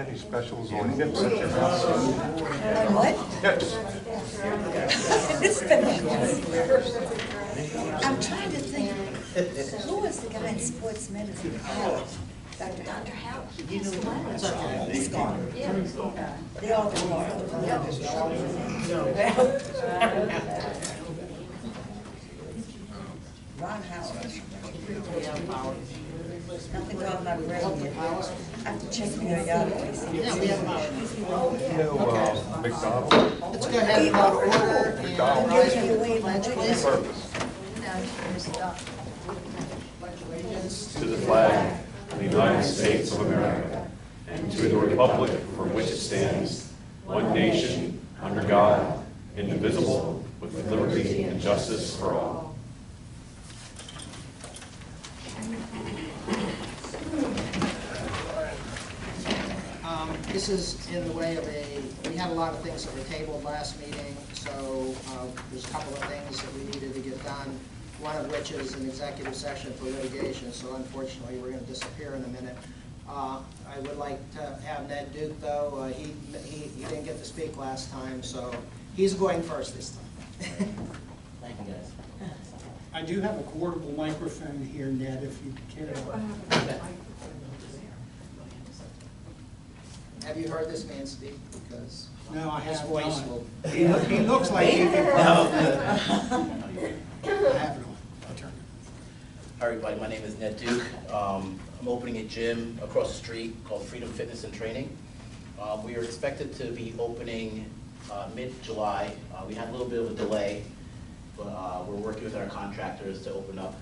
any specials on hips at your house? What? Hips. I'm trying to think, who was the guy in sports medicine? Howard. Dr. Howard. He's gone. They all gone. Ron Howard. Nothing wrong with my brain yet. I have to check the database. Yeah, we have Howard. McDonald? Let's go ahead and go to order and give the pledge, please. Purpose. To the flag of the United States of America and to the republic for which it stands, one nation, under God, indivisible, with liberty and justice for all. This is in the way of we had a lot of things that were tabled last meeting, so there's a couple of things that we needed to get done, one of which is an executive session for litigation, so unfortunately we're going to disappear in a minute. I would like to have Ned Duke, though. He didn't get to speak last time, so he's going first this time. Thank you, guys. I do have a portable microphone here, Ned, if you care. Have you heard this man speak? Because No, I his have voice not. will. He looks like he can. I have it on. I'll turn it. Hi everybody, my name is Ned Duke. I'm opening a gym across the street called Freedom Fitness and Training. We are expected to be opening mid-July. We had a little bit of a delay, but we're working with our contractors to open up.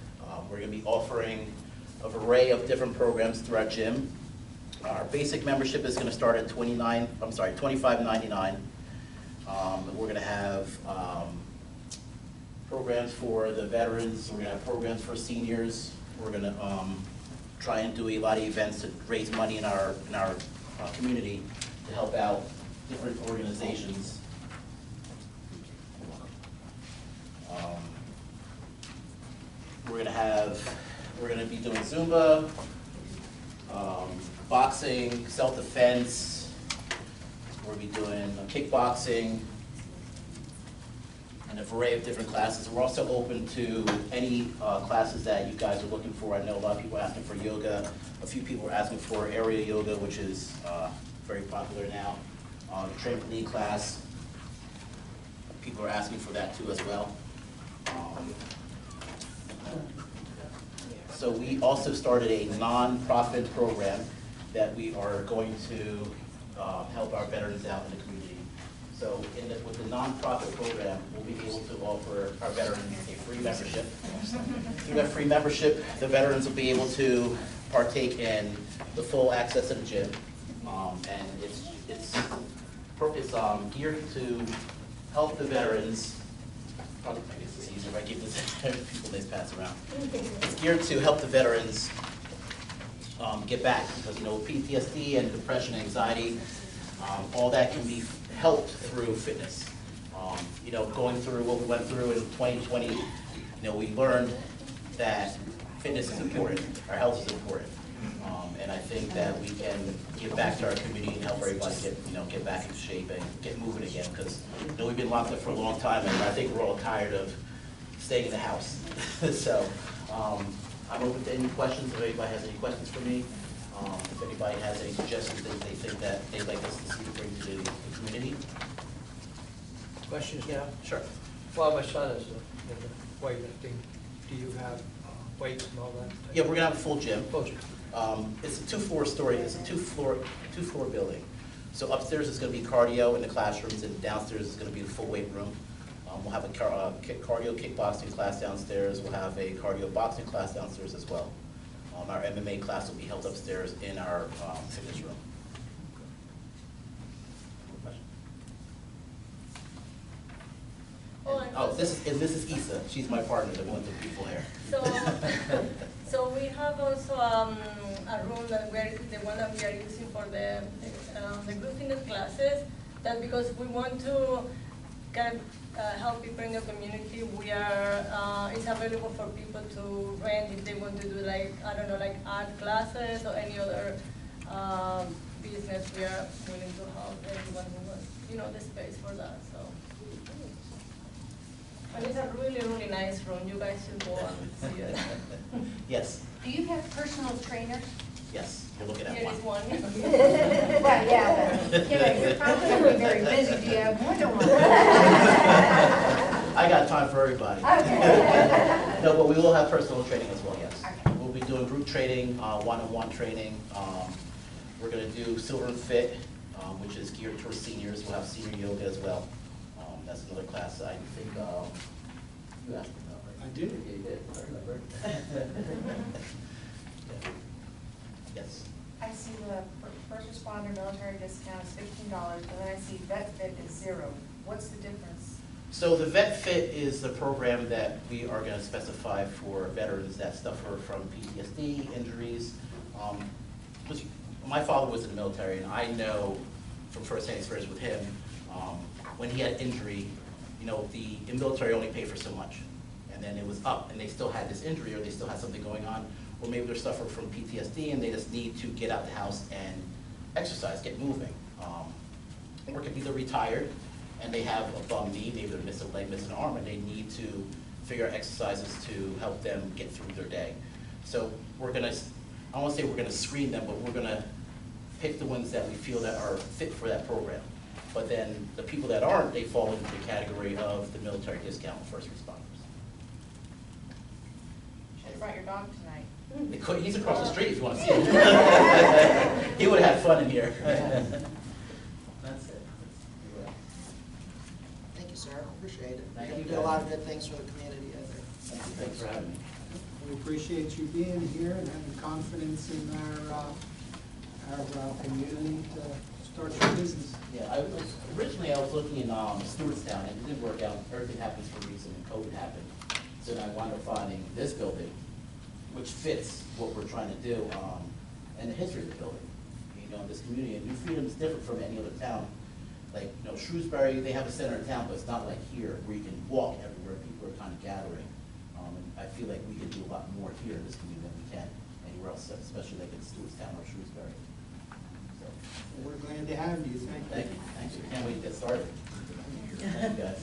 We're going to be offering an array of different programs through our gym. Our basic membership is going to start at $25.99. We're going to have programs for the veterans. We're going to have programs for seniors. We're going to try and do a lot of events to raise money in our community to help out different organizations. We're going to be doing Zumba, boxing, self-defense. We'll be doing kickboxing, and a array of different classes. We're also open to any classes that you guys are looking for. I know a lot of people are asking for yoga. A few people are asking for area yoga, which is very popular now. Trampoline class, people are asking for that too as well. So we also started a non-profit program that we are going to help our veterans out in the community. So with the non-profit program, we'll be able to offer our veterans a free membership. Through that free membership, the veterans will be able to partake in the full access to the gym. And it's geared to help the veterans. Probably, I guess it's easier if I keep this people this pass around. It's geared to help the veterans get back, because PTSD and depression, anxiety, all that can be helped through fitness. Going through what we went through in 2020, we learned that fitness is important, our health is important, and I think that we can give back to our community and help everybody get back in shape and get moving again, because we've been locked up for a long time, and I think we're all tired of staying in the house. So I'm open to any questions. If anybody has any questions for me, if anybody has any suggestions that they think that they'd like us to see to bring to the community. Questions now? Sure. Well, my son is into weightlifting. Do you have weights and all that? Yeah, we're gonna have a full gym. Full gym. It's a two-floor building. So upstairs is gonna be cardio in the classrooms, and downstairs is gonna be the full weight room. We'll have a cardio kickboxing class downstairs. We'll have a cardio boxing class downstairs as well. Our MMA class will be held upstairs in our fitness room. This is Issa. She's my partner, the one with the beautiful hair. So we have also a room that the one that we are using for the group fitness classes. That because we want to kind of help people in the community. We are it's available for people to rent if they want to do like art classes or any other business, we are willing to help everyone who wants, the space for that, so. And it's a really, really nice room. You guys should go and see it. Yes, Do you have personal trainers? yes, you're looking at Here is one. one. Well, yeah, but, you're probably gonna be very busy. Do you have more than one? I got time for everybody. Okay. No, but we will have personal training as well, yes. Okay. We'll be doing group training, one-on-one training. We're gonna do Silver and Fit, which is geared towards seniors. We'll have senior yoga as well. That's another class I think, you asked me about, right? I did. Yeah, you did, I remember. Yes. I see the first responder military discount is $15, and then I see vet fit is 0. What's the difference? So the Vet Fit is the program that we are going to specify for veterans that suffer from PTSD, injuries. Because my father was in the military, and I know from firsthand experience with him, when he had injury, the military only paid for so much. And then it was up, and they still had this injury, or they still had something going on, or maybe they're suffering from PTSD, and they just need to get out the house and exercise, get moving. Or could be they're retired, and they have a bum knee, maybe they're missing a leg, missing an arm, and they need to figure out exercises to help them get through their day. So we're gonna, I don't wanna say we're gonna screen them, but we're gonna pick the ones that we feel that are fit for that program. But then the people that aren't, they fall into the category of the military discount first responders. Should have brought your dog tonight. They could, he's across the street if you want to see him. He would have had fun in here. That's it. Thank you, sir, appreciate it. Thank You you, do a guys. lot of good things for the community, I think. Thanks for having me. We appreciate you being here and having confidence in our community to start your business. Yeah, originally I was looking in Stewartstown, and it didn't work out. Everything happens for a reason, and COVID happened. So then I wound up finding this building, which fits what we're trying to do, and the history of the building. This community, and New Freedom is different from any other town. Like, Shrewsbury, they have a center in town, but it's not like here, where you can walk everywhere, people are kind of gathering. And I feel like we can do a lot more here in this community than we can anywhere else, especially like in Stewartstown or Shrewsbury. So, We're glad to have you. Thank you. thank you. Can't wait to get started. Thank you, guys.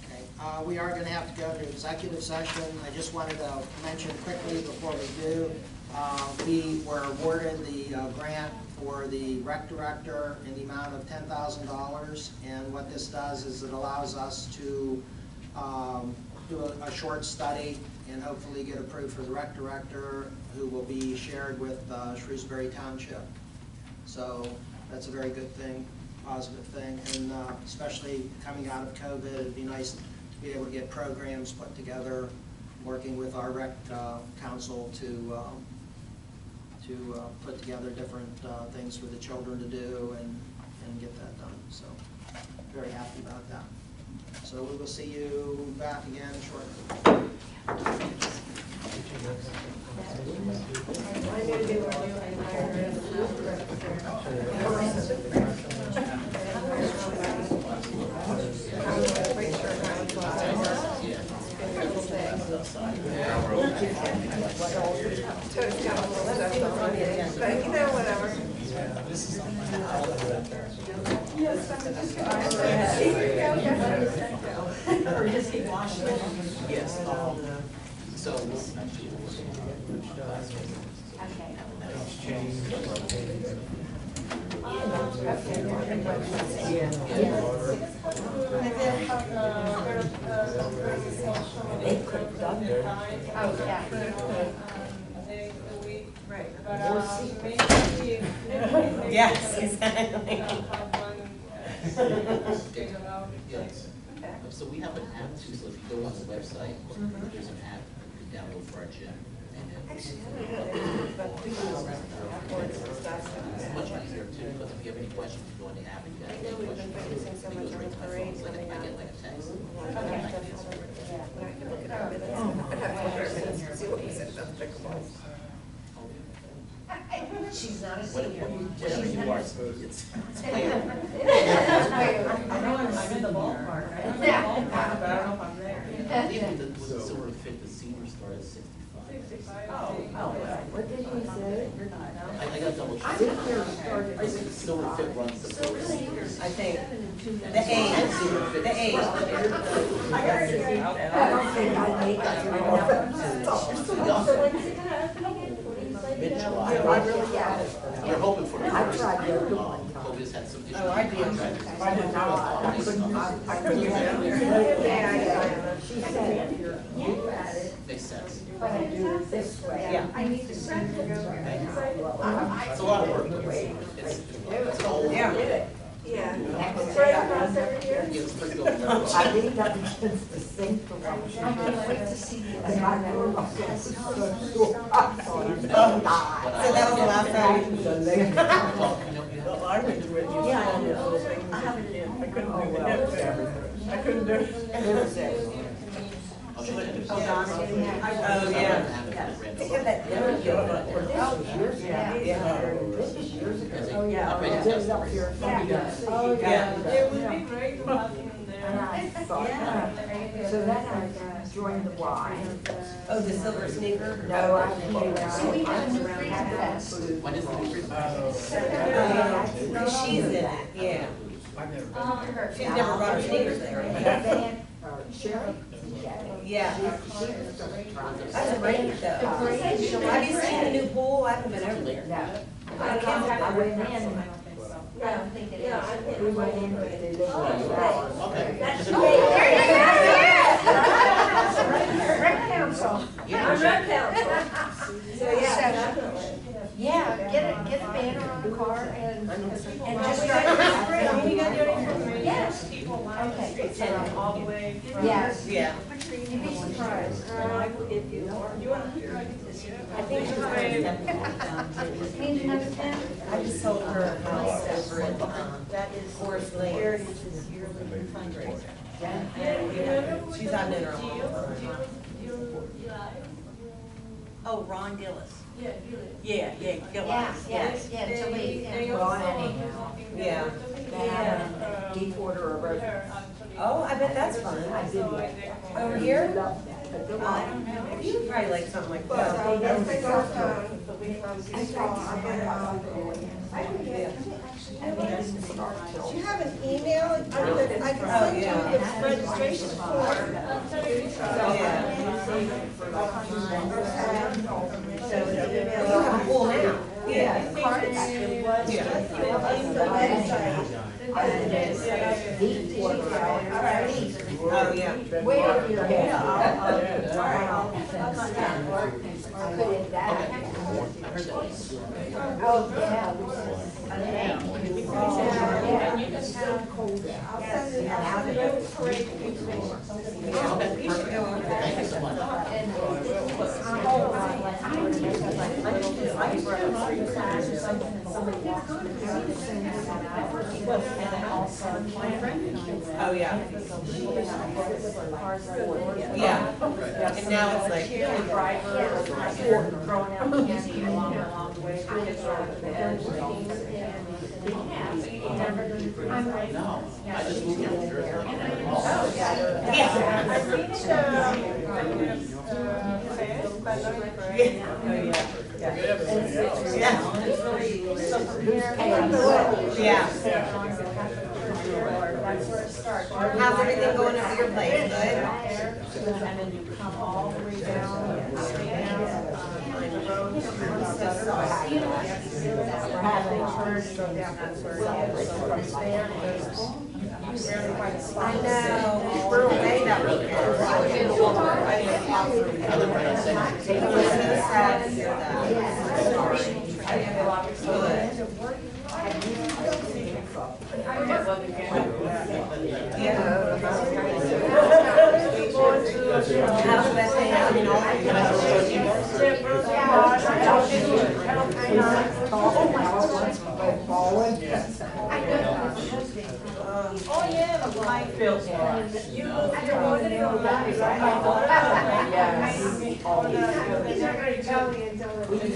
Okay, we are going to have to go to executive session. I just wanted to mention quickly before we do, we were awarded the grant for the rec director in the amount of $10,000. And what this does is it allows us to do a short study and hopefully get approved for the rec director, who will be shared with Shrewsbury Township. So that's a very good thing, positive thing, and especially coming out of COVID, it'd be nice to be able to get programs put together, working with our rec council to put together different things for the children to do and get that done. So very happy about that. So we will see you back again shortly. I'm going to do what you and I but whatever. Or just keep washing it? Yes. So we'll actually. Oh, yeah. Yes, exactly. Yes. So we have an app too, so if you go on the website, there's an app you can download for our gym. It's much easier too, because if you have any questions, you go on the app and you have any questions. It goes right to my phone, it's like I get like a text. I can answer it. She's not a Whatever senior. you are, it's clear. I know I'm in the ballpark. I know I'm in the ballpark, but I don't know if I'm there. Even with the Silver Fit, the seniors start at 65. What did he say? I got double check. Silver Fit runs the program. I think, the age, the age. I don't think I make Mid-July. I really got it. We're hoping for it. I tried yoga one time. COVID's had some issues. Oh, I did. I did not. I couldn't She said, you got it, Makes sense. but I do it this way. Yeah. I need to see you go. It's a lot of work. It's all. Yeah. Yeah. It's pretty good. I leaned up against the sink for one. I can't wait to see you. And my girl was so sore. I thought I was gonna die. So that was the last time. Well, I went to it, you Yeah, I saw know. those things, I couldn't do the hips and everything. I couldn't do it. It was it. I'll show you. Oh, yeah. This is years ago. Oh, yeah. I did it up here. Oh, yeah. It would be great to have him And there. I thought, so then I joined the Y. Oh, the silver sneaker? No, I came out. So we have a new freedom fest. When is the She's in it, yeah. I've never. She's never brought her sneakers there. Sherry? Yeah. She was so trying. That's great though. Have you seen the new pool? I haven't been over there. No. I went in. I don't think it is. We went in, but they didn't. Rec council. I'm rec council. So, yeah. Definitely. Yeah, get a banner on the car and just We start. got your information. Yes. People line the Okay. streets and all the way from. Yes. Yeah. You'd be surprised. If you want to hear, I think it's Need another pen? I just told her house over at, that is Forest Lake. Heritage's yearly fundraiser. Yeah. She's out in her home. Oh, Ron Gillis. Yeah, Gillis. Yeah, Gillis. Yeah, to leave. Well, anyhow. Yeah. Then deep order of road. Oh, I bet that's fun. I did. Over here? Love that. But the I don't know. You would probably like something like that. I didn't start till. Do you have an email? I can Oh, send you yeah. the registration form. Yeah. You have a pool now. Yeah. Deep water. Oh, yeah. Way over your head. I'll put it down. Oh, yeah. Oh, yeah. Yeah. And now it's like, Throwing out candy along the way. No, I just moved here from Jersey. I think That's where it starts. How's everything going up at your place? Good? and then you come all the way down, straight down, the road. We're having a turn to go down, that's where it is. So it's there, and there's, you barely find a spot. I know. We're away that weekend. I live right on Second Street. It was so sad to hear that. Sorry. Good. How's the best day out in all? Oh, yeah, the light feels for us. You know? go, you're going to go back, right? Yes. They're gonna tell me until it's. We don't,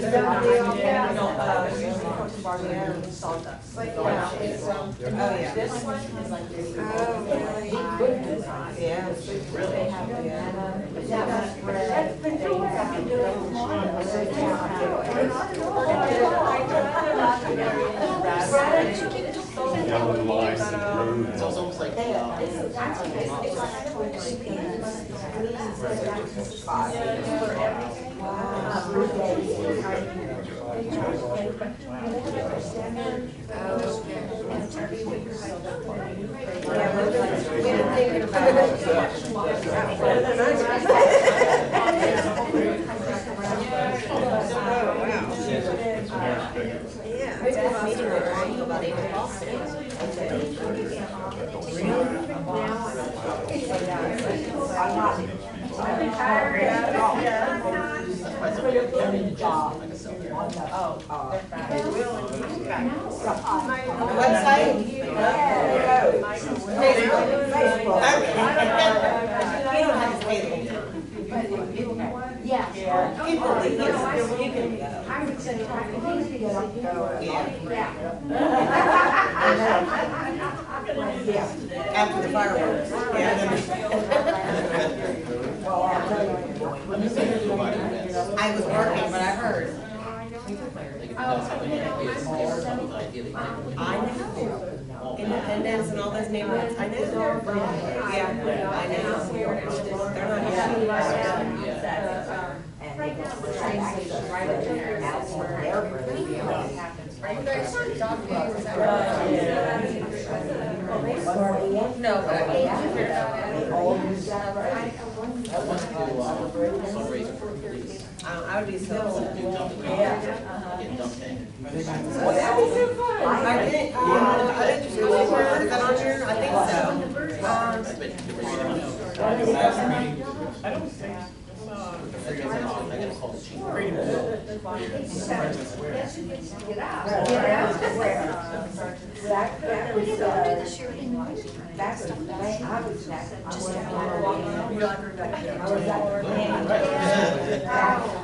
usually come to Barnier and sawdust. But, yeah, it's, Oh, yeah. This one is like this. Good design. Yeah. Really? They have bread. Yellow lines and It's almost like, Website? Facebook. You don't have to pay them. Yeah. People, you can go. I would say, I need to get up. Yeah. After the fireworks. Yeah. Well, I'll tell you. I was working, but I heard. I know. Independence and all those neighborhoods. I know. Yeah, I know. They're not happy. And they go to the train station right over there, and that's where they're really Are you guys talking? No, but I mean, fundraiser for police. I would be so. Get dump tank. I didn't just go over, is that on here? I think so. I bet you could bring it up. I don't think. I gotta call the chief.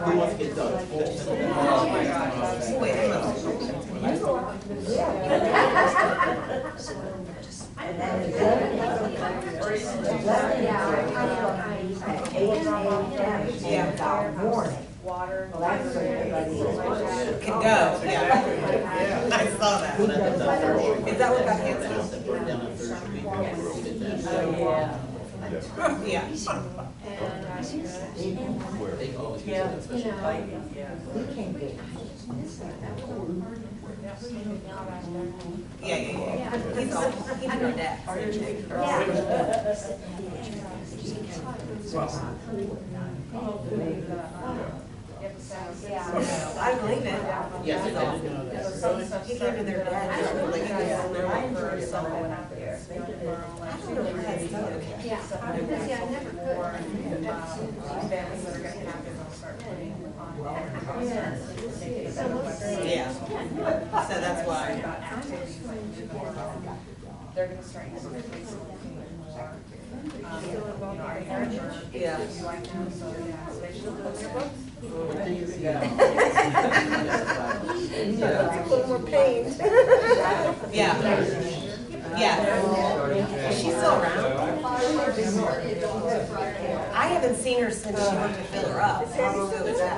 Who wants to get done? Wait, Water. can go, yeah. I saw that. Is that what got canceled? That burned down on Thursday week. We did that. Yeah. They always use that special pipe. Yeah. He's our dad. I believe it. Yes, it does. He gave me their dad. Like, he was on their own for someone. I don't know where that's done. Yeah, I never could. Families that are gonna happen, I'll start putting on. Yeah. So that's why. They're gonna start using it basically more, our heritage. Yeah. You like them, so yeah, so they should look your books. A little more pain. Yeah. Yeah. She's still around. I haven't seen her since she went to fill her up. How long ago was that?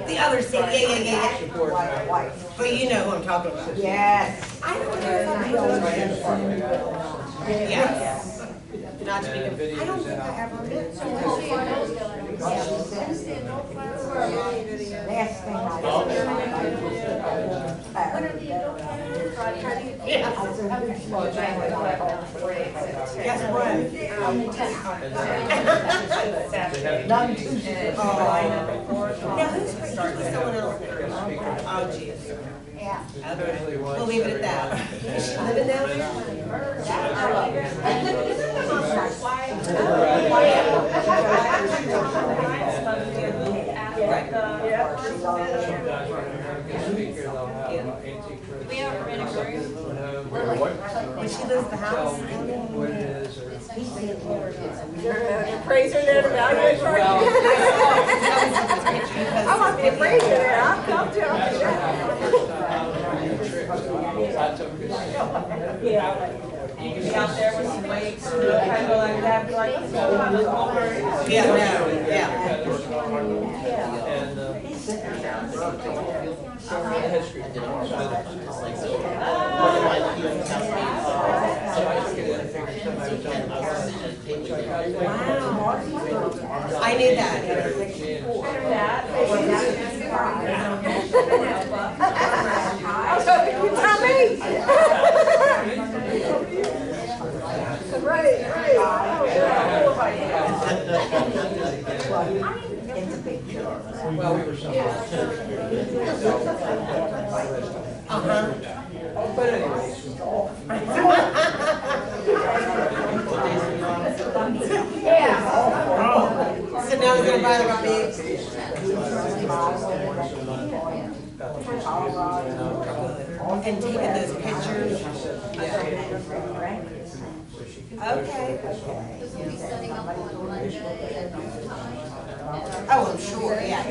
The other city, yeah. But you know who I'm talking about. Yes. I don't know if I'm Yes. Not to be, I don't think I ever did. Last thing I What are the adult categories? Yeah. Guess what? None too Oh. Now who's someone else? Oh, geez. Yeah. We'll leave it at that. Is she living down there? Right. speaker, they'll have antique. We are ready for it. When she lives at the house. What it is, or. Appraiser there to evaluate for you. I want the appraiser there, I'll come to You can be out there with some weights, kind of like that, be like, let's go on the over. Yeah, no, yeah. And, The history. It's like, so, what if I feel Wow. I knew that. Tell me. Right. well, we were somewhere. But anyway. So now we're gonna buy like a big. And taking those pictures. Okay. Oh, I'm sure, yeah.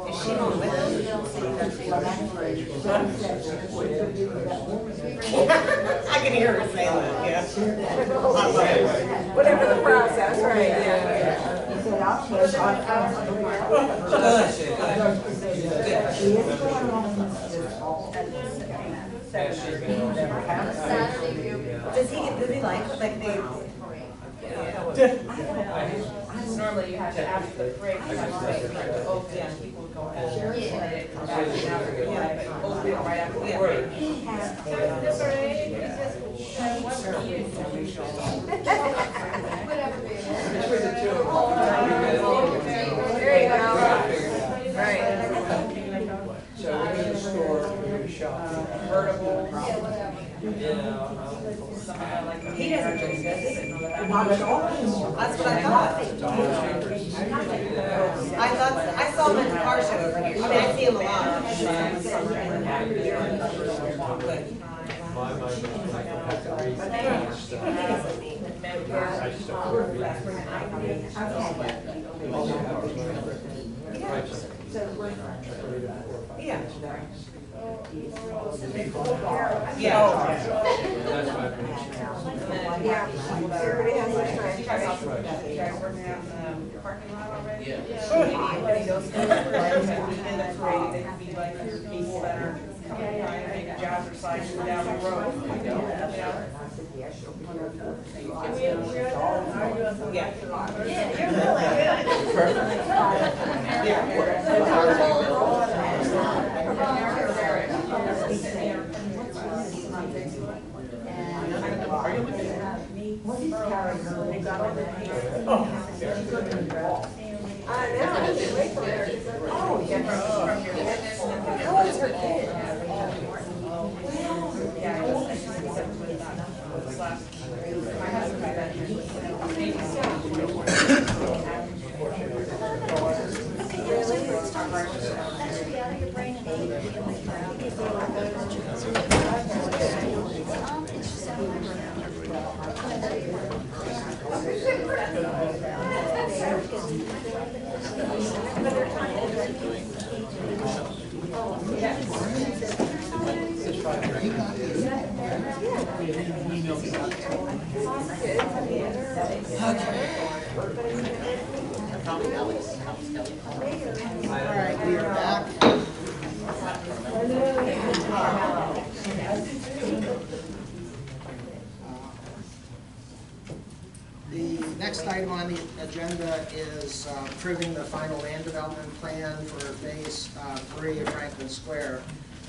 Is she on with us? I can hear her say that, yeah. Whatever the process, right, yeah. Does he like the? Normally you have to ask the break, people go ahead. Open it right after the break. There you go. Right. So we're in the store, we're in the shop. He doesn't drink this. Not at all. That's what I thought. I saw him at the car show over here. I mean, I see him a lot. My mind, I have to read stuff. I just don't read. Yeah. Yeah. Everybody has their strength. You guys working out in the parking lot already? Yeah. Anybody goes to work, that's great, they can be like your people that are coming behind, making jobs or signs down the road. How old is her kid? All right, we are back. The next item on the agenda is approving the final land development plan for phase 3 of Franklin Square.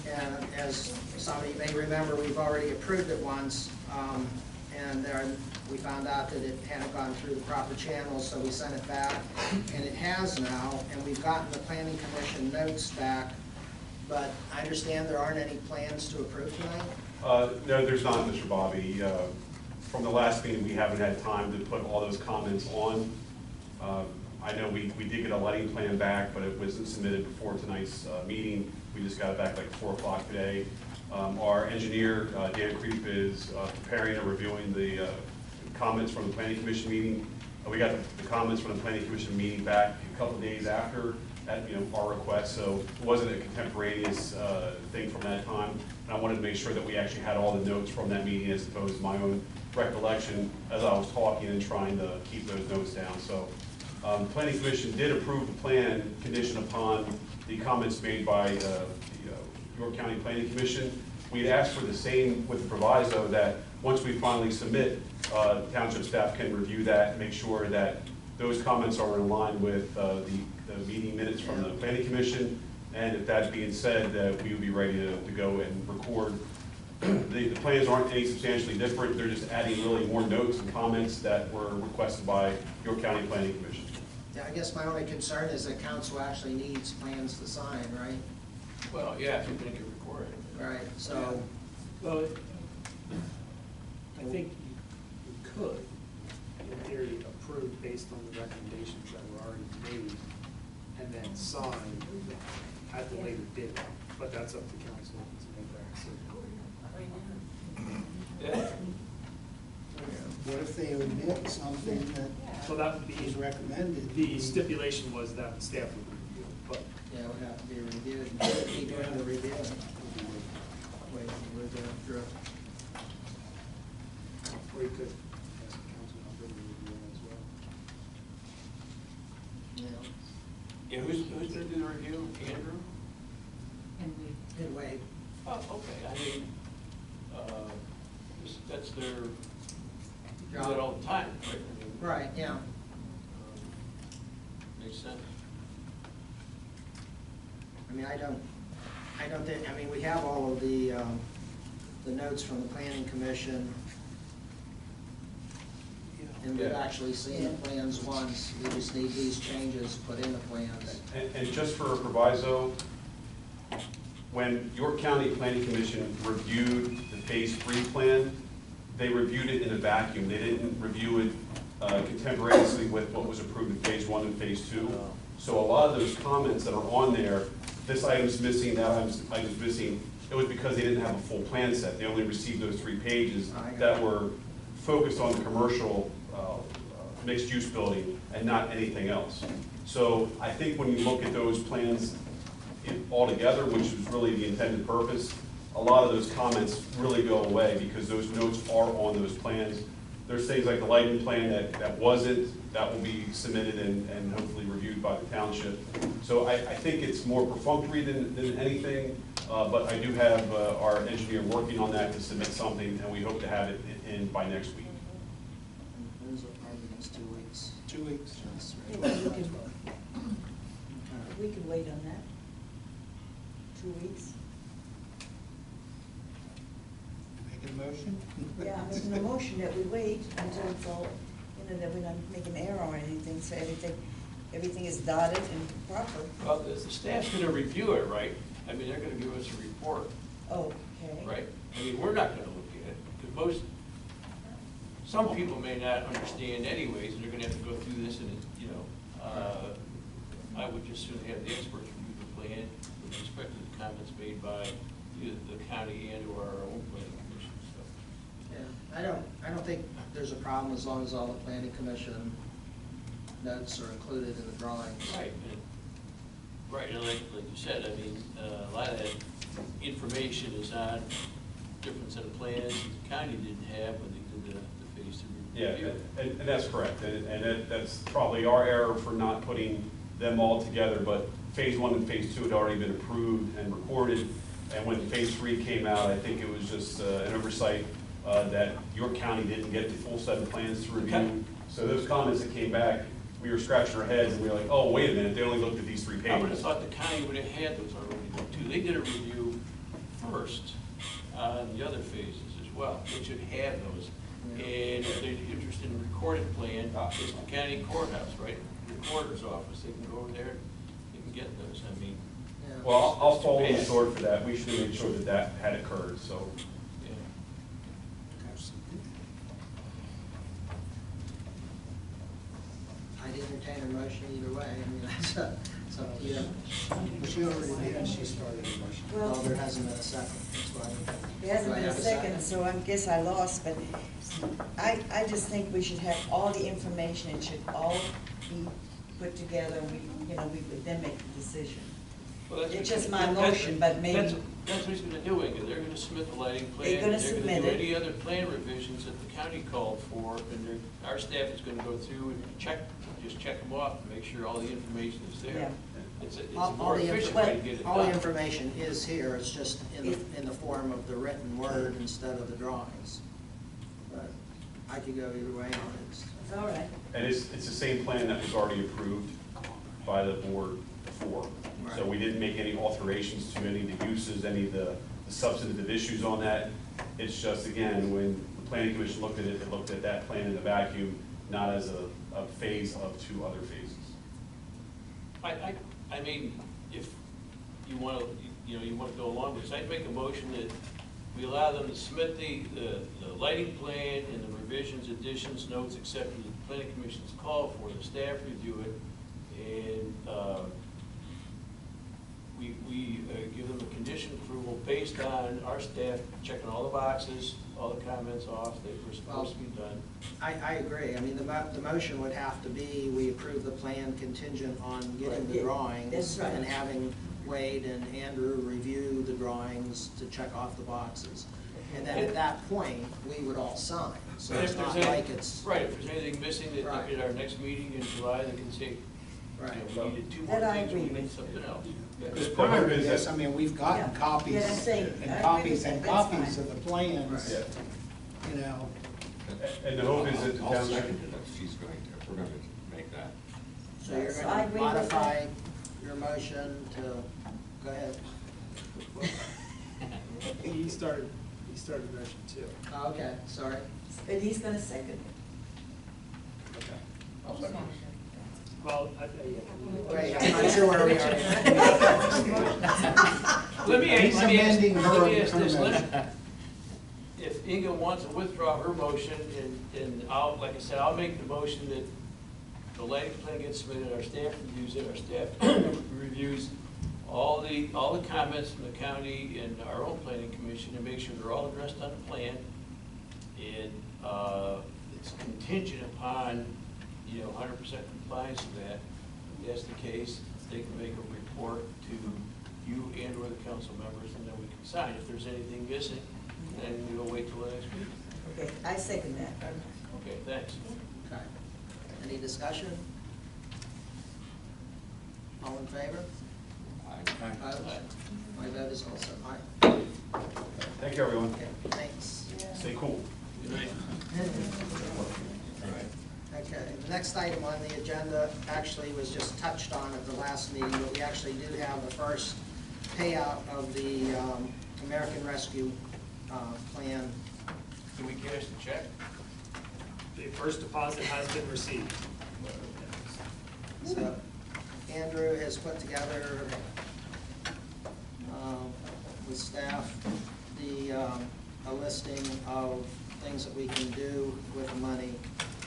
And as some of you may remember, we've already approved it once, and then we found out that it hadn't gone through the proper channels, so we sent it back, and it has now, and we've gotten the planning commission notes back, but I understand there aren't any plans to approve tonight? No, there's not, Mr. Bobby. from the last meeting, we haven't had time to put all those comments on. I know we did get a lighting plan back, but it wasn't submitted before tonight's meeting. We just got it back like 4 o'clock today. Our engineer, Dan Creep, is preparing and reviewing the comments from the Planning Commission meeting. We got the comments from the Planning Commission meeting back a couple of days after at our request, so it wasn't a contemporaneous thing from that time. And I wanted to make sure that we actually had all the notes from that meeting as opposed to my own recollection as I was talking and trying to keep those notes down. So the Planning Commission did approve the plan conditioned upon the comments made by the York County Planning Commission. We had asked for the same with the proviso that once we finally submit, township staff can review that and make sure that those comments are in line with the meeting minutes from the Planning Commission. And if that being said, we would be ready to go and record. The plans aren't any substantially different. They're just adding really more notes and comments that were requested by York County Planning Commission. Yeah, I guess my only concern is that council actually needs plans to sign, right? Well, yeah, if you're gonna get recorded. Right, so, Well, I think you could, in theory, approve based on the recommendations that were already made, and then sign at the later date, but that's up to council to make that decision. Yeah. What if they omit something that So that would is be, recommended? the stipulation was that staff would review, but yeah, it would have to be reviewed. Be doing the review. Wait, we're going through. or you could ask the council not to review it as well. Yeah. Yeah, who's gonna do the review? Andrew? Good way. Oh, okay, I mean, that's their, do that all the time, right? I mean, Right, yeah. Makes sense. I mean, I don't think, I mean, we have all of the notes from the Planning Commission, and we've Yeah. actually seen the plans once. We just need these changes put in the plans. And just for a proviso, when York County Planning Commission reviewed the Phase 3 plan, they reviewed it in a vacuum. They didn't review it contemporaneously with what was approved in Phase 1 and Phase 2. So a lot of those comments that are on there, this item's missing, that item's missing, it was because they didn't have a full plan set. They only received those 3 pages that were focused on the commercial mixed-use building and not anything else. So I think when you look at those plans altogether, which is really the intended purpose, a lot of those comments really go away because those notes are on those plans. There's things like the lighting plan that wasn't, that will be submitted and hopefully reviewed by the township. So I think it's more perfunctory than anything, but I do have our engineer working on that to submit something, and we hope to have it in by next week. Those are probably next 2 weeks. 2 weeks. That's Yeah, right. we can wait on that. 2 weeks. Make a motion? Yeah, I'm making a motion that we wait until it's all, that we don't make an error or anything, so everything is dotted and proper. Well, the staff's gonna review it, right? I mean, they're gonna give us a report, Okay. right? I mean, we're not gonna look at it, because some people may not understand anyways, and they're gonna have to go through this and, I would just soon have the experts review the plan with respect to the comments made by either the county and or our own planning commission, so. Yeah, I don't think there's a problem as long as all the Planning Commission notes are included in the drawings. Right, and like you said, I mean, a lot of that information is on different set of plans the county didn't have when they did the Phase 3 review. Yeah, and that's correct, and that's probably our error for not putting them all together, but Phase 1 and Phase 2 had already been approved and recorded, and when Phase 3 came out, I think it was just an oversight that York County didn't get the full set of plans to review. Okay. So those comments that came back, we were scratching our heads, and we were like, oh, wait a minute, they only looked at these 3 pages. I would have thought the county would have had those already too. They did a review first on the other phases as well. They should have those. And if they're interested in a recorded plan, it's the county courthouse, right? Recorder's office, they can go over there, they can get those, I mean. Yeah. Well, I'll follow the sword for that. We should have made sure that that had occurred, so. Yeah. entertain a motion either way. I mean, that's up to you. She already did, she started the motion. Well, there hasn't been a second, that's why. It hasn't Do I been a have second, so I guess I lost, but I just think we should have all the information, it should all be put together, and we would then make the decision. Well, that's It's what- just my that's- motion, but maybe. That's what he's gonna do, Inga. They're gonna submit the lighting plan. They're gonna do submit it. any other plan revisions that the county called for, and our staff is gonna go through and check them off, and make sure all the information is Yeah. there. It's a All more the efficient inf- way to get it All the done. information is here, it's just in the form of the written word instead of the drawings. But I could go either way on it. It's all right. And it's the same plan that was already approved by the board before. So we didn't make any alterations to any of the uses, any of the substantive issues on that. It's just, again, when the planning commission looked at it, they looked at that plan in a vacuum, not as a phase of two other phases. I mean, if you want to go along with this, I'd make a motion that we allow them to submit the lighting plan and the revisions, additions, notes, accepted the planning commission's call for, the staff review it, and we give them a condition approval based on our staff checking all the boxes, all the comments off that were supposed to be done. I agree. I mean, the motion would have to be, we approve the plan contingent on getting the Yeah, drawings. that's right. And having Wade and Andrew review the drawings to check off the boxes. And then at that point, we would all sign. So And it's if not there's any- like it's. Right, if there's anything missing that Right. at our next meeting in July, they can say, Right. we needed two more That I things, we agree need with. something else. The Part hope of is this, that- I mean, we've gotten Yeah. copies Yeah, I'm saying, I and agree copies with and that. That's copies fine. of the plans, Yeah. you know. And the hope is that the I'll township. second it if she's going to, if we're going to make that. So you're So I gonna agree with modify that. your motion to, go ahead. He started the motion too. Oh, okay, sorry. But he's gonna second it. Okay. Well, Wait, I'm not sure where we are. Let me He's amending ask this, her if Inga wants to withdraw her motion, and I'll, like I said, I'll make the motion that the lighting plan gets submitted, our staff reviews it, our staff reviews all the comments from the county and our own planning commission, and make sure they're all addressed on the plan. And, it's contingent upon, 100% compliance with that. If that's the case, they can make a report to you and or the council members, and then we can sign. If there's anything missing, then we'll wait till the next meeting. Okay, I second that. Okay, thanks. Okay. Any discussion? All in favor? Opposed? My vote is also aye. Thank you, everyone. Okay, thanks. Stay cool. Good night. Okay, the next item on the agenda actually was just touched on at the last meeting, but we actually do have the first payout of the American Rescue Plan. Can we cash the check? the first deposit has been received. So Andrew has put together with staff a listing of things that we can do with the money.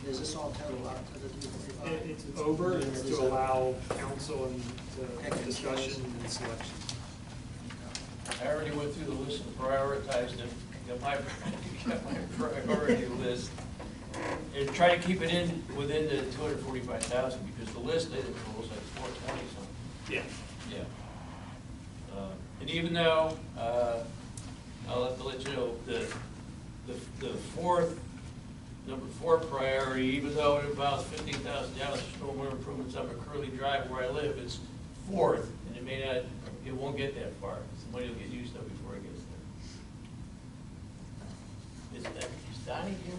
Is this all total up to the 245? It's over, it's It is to over. allow council and Pick to and discussion choose. and selection. I already went through the list and prioritized it, got my priority list. And try to keep it within the 245,000, because the list they told us like 420 something. Yeah. Yeah. And even though, I'll have to let you know, the fourth, number 4 priority, even though it involves $15,000 for stormwater improvements up at Curly Drive where I live, it's 4th, and it won't get that far. The money will get used up before it gets there. Is Donnie here?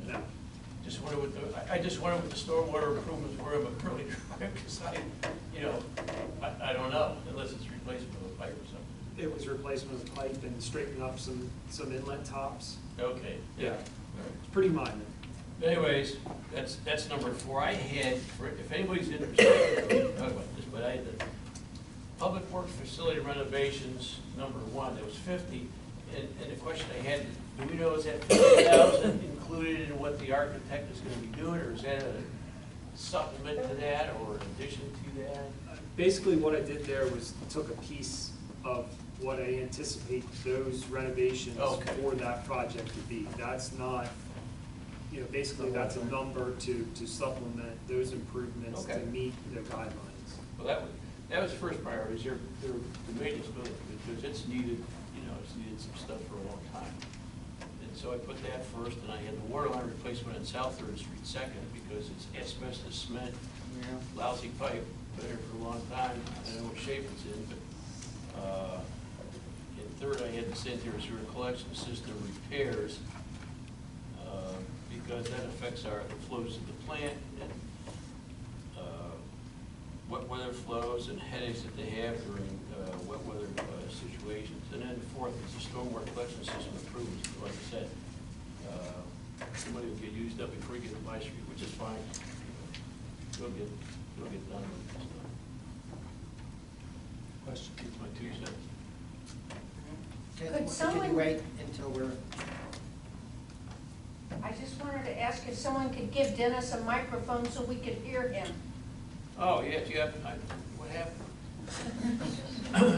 No. I just wonder what the stormwater improvements were of Curly Drive, because I don't know, unless it's replacement of a pipe or something. It was replacement of pipe and straightening up some inlet tops. Okay, yeah. It's pretty minor. Anyways, that's number 4. I had, if anybody's interested, we can talk about this, but I had the Public Works Facility renovations, number 1, there was 50, and the question I had, do we know, is that 50,000 included in what the architect is gonna be doing, or is that a supplement to that or in addition to that? Basically, what I did there was took a piece of what I anticipate those renovations Okay. for that project to be. That's not, you know, basically that's a number to supplement those improvements to Okay. meet the guidelines. Well, that was the first priority, is the maintenance building, because it's needed, you know, it's needed some stuff for a long time. And so I put that first, and I had the water line replacement on South Third Street second, because it's asbestos cement, lousy pipe, been there for a long time, I don't know what shape it's in, but, and third, I had the sanitary sewer collection system repairs, because that affects the flows of the plant, and, wet weather flows and headaches that they have during, wet weather, situations. And then fourth is the stormwater collection system improvements, like I said, the money will get used up before you get to my street, which is fine. It'll get done with this stuff. Question? That's my 2 cents. Can Could you someone- wait until we're, I just wanted to ask if someone could give Dennis a microphone so we could hear him. Oh, yeah, what happened?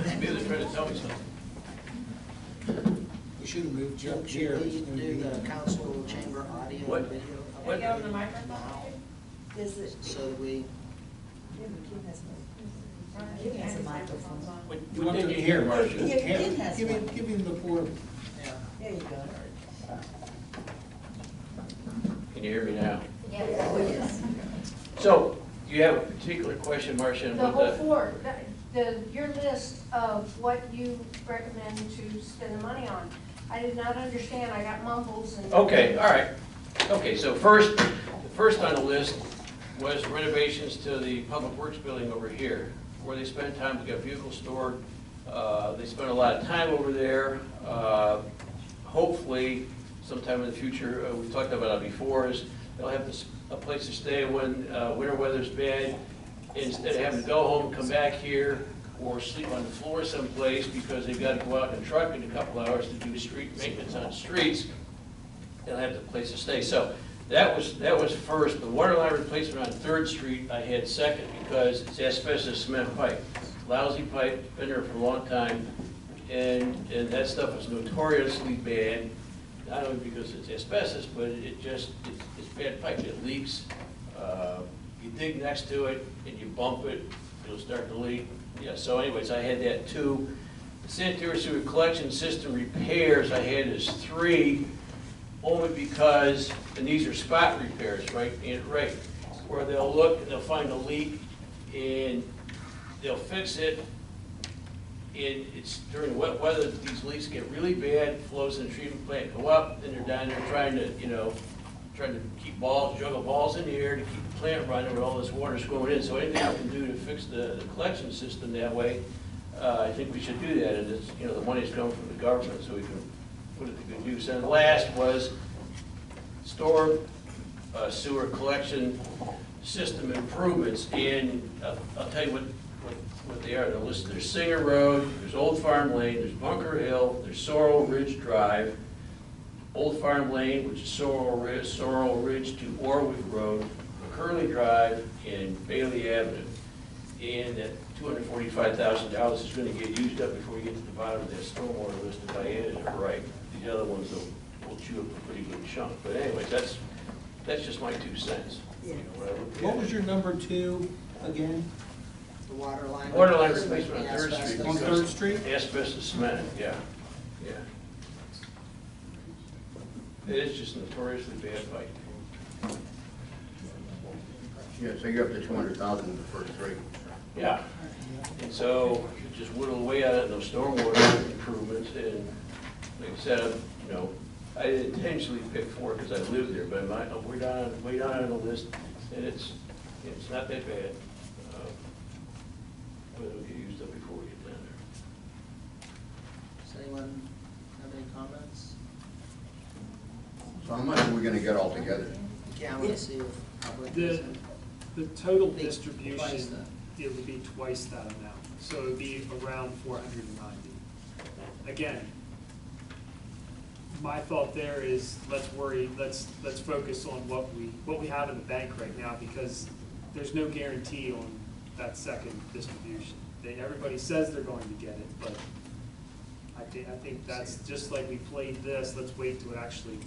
Maybe they're trying to tell me something. We should have moved should chairs. we do the council chamber audio What? and video? What? Give him the microphone. Does it, So that we, Kim has a microphone. What did you hear, Marcia? Yeah, Kim has Give him, one. give him the portable. yeah. There you go. Can you hear me now? Oh, yes. So, do you have a particular question, Marcia, The about whole that? four, your list of what you recommend to spend the money on. I did not understand, I got mumbles and. Okay, all right. Okay, so the first on the list was renovations to the Public Works building over here, where they spend time, we got vehicles stored, they spend a lot of time over there. Hopefully, sometime in the future, we talked about it before, is they'll have a place to stay when winter weather's bad, instead of having to go home, come back here, or sleep on the floor someplace because they've got to go out in a truck in a couple hours to do street maintenance on the streets. They'll have the place to stay. So that was first. The water line replacement on 3rd Street I had second because it's asbestos cement pipe. Lousy pipe, been there for a long time, and that stuff is notoriously bad. Not only because it's asbestos, but it's bad pipe. It leaks. You dig next to it and you bump it, it'll start to leak. Yeah, so anyways, I had that 2. The sanitary sewer collection system repairs I had as 3, only because, and these are spot repairs, right, where they'll look and they'll find a leak and they'll fix it. And it's during wet weather, these leaks get really bad, flows in the treatment plant go up, and they're down there trying to keep juggle balls in the air to keep the plant running where all this water's going in. So anything we can do to fix the collection system that way, I think we should do that. And it's, the money's coming from the government, so we can put it to good use. And last was storm sewer collection system improvements. And I'll tell you what they are. They're listed. There's Singer Road, there's Old Farm Lane, there's Bunker Hill, there's Sorrel Ridge Drive, Old Farm Lane, which is Sorrel Ridge to Orwick Road, Curly Drive, and Bailey Avenue. And that $245,000 is going to get used up before we get to the bottom of that stormwater list if I added it right. These other ones will chew up a pretty good chunk. But anyways, that's just my 2 cents. Yeah. What was your number 2 again? The water line. Water line replacement on 3rd Street. On 3rd Street? Asbestos cement, yeah. It is just notoriously bad pipe. Yeah, so you're up to 200,000 in the first 3. Yeah. And so just whittle away at it in those stormwater improvements. And like I said, I didn't intentionally pick 4 because I live there, but we're way down on the list, and it's not that bad. But it'll get used up before we get down there. Does anyone have any comments? So how much are we going to get all together? Yeah, I want to see if public. The total Twice distribution, that. it would be twice that amount, so it would be around 490. Again, my thought there is, let's focus on what we have in the bank right now, because there's no guarantee on that second distribution. Everybody says they're going to get it, but I think that's just like we played this, let's wait till it actually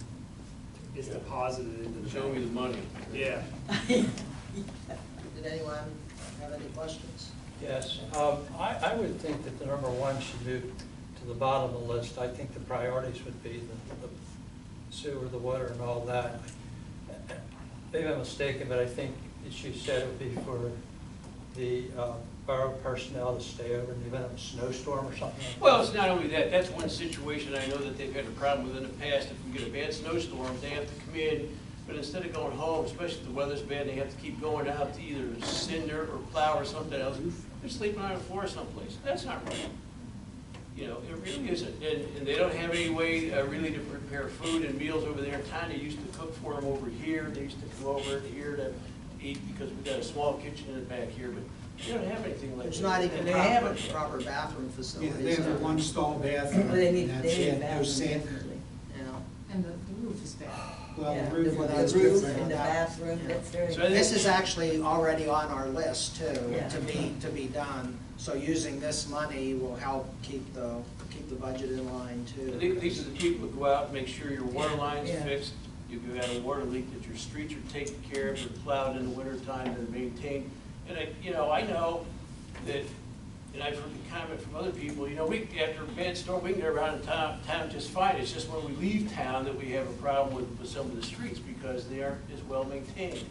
is deposited into the. Show me the money. Yeah. Did anyone have any questions? Yes, I would think that the number one should move to the bottom of the list. I think the priorities would be the sewer, the water, and all that. Maybe I'm mistaken, but I think, as you said, it would be for the borough personnel to stay over in the event of a snowstorm or something like that. Well, it's not only that, that's one situation I know that they've had a problem with in the past. If we get a bad snowstorm, they have to come in, but instead of going home, especially if the weather's bad, they have to keep going out to either cinder or plow or something else. They're sleeping on the floor someplace. That's not right. You know, it really isn't. And they don't have any way really to prepare food and meals over there in town. They used to cook for them over here. They used to come over here to eat because we got a small kitchen in the back here, but they don't have anything like that. There's not even And they have proper bathroom Yeah, facilities. they have a one-stall bathroom. Well, they need, and they that's need a it. No bathroom sand. definitely. You know. And the roof is bad. Well, Yeah, the roof the is roof different. and the bathroom, that's very. So I think- This is actually already on our list too, Yeah. to be done. So using this money will help keep the budget in line too. These are the people that go out and make sure your water line's Yeah. fixed, if you had a water leak, that your streets are taken care of, they're plowed in the wintertime, they're maintained. And I know that, and I've heard the comment from other people, after a bad storm, we can get around town just fine. It's just when we leave town that we have a problem with some of the streets because they aren't as well maintained.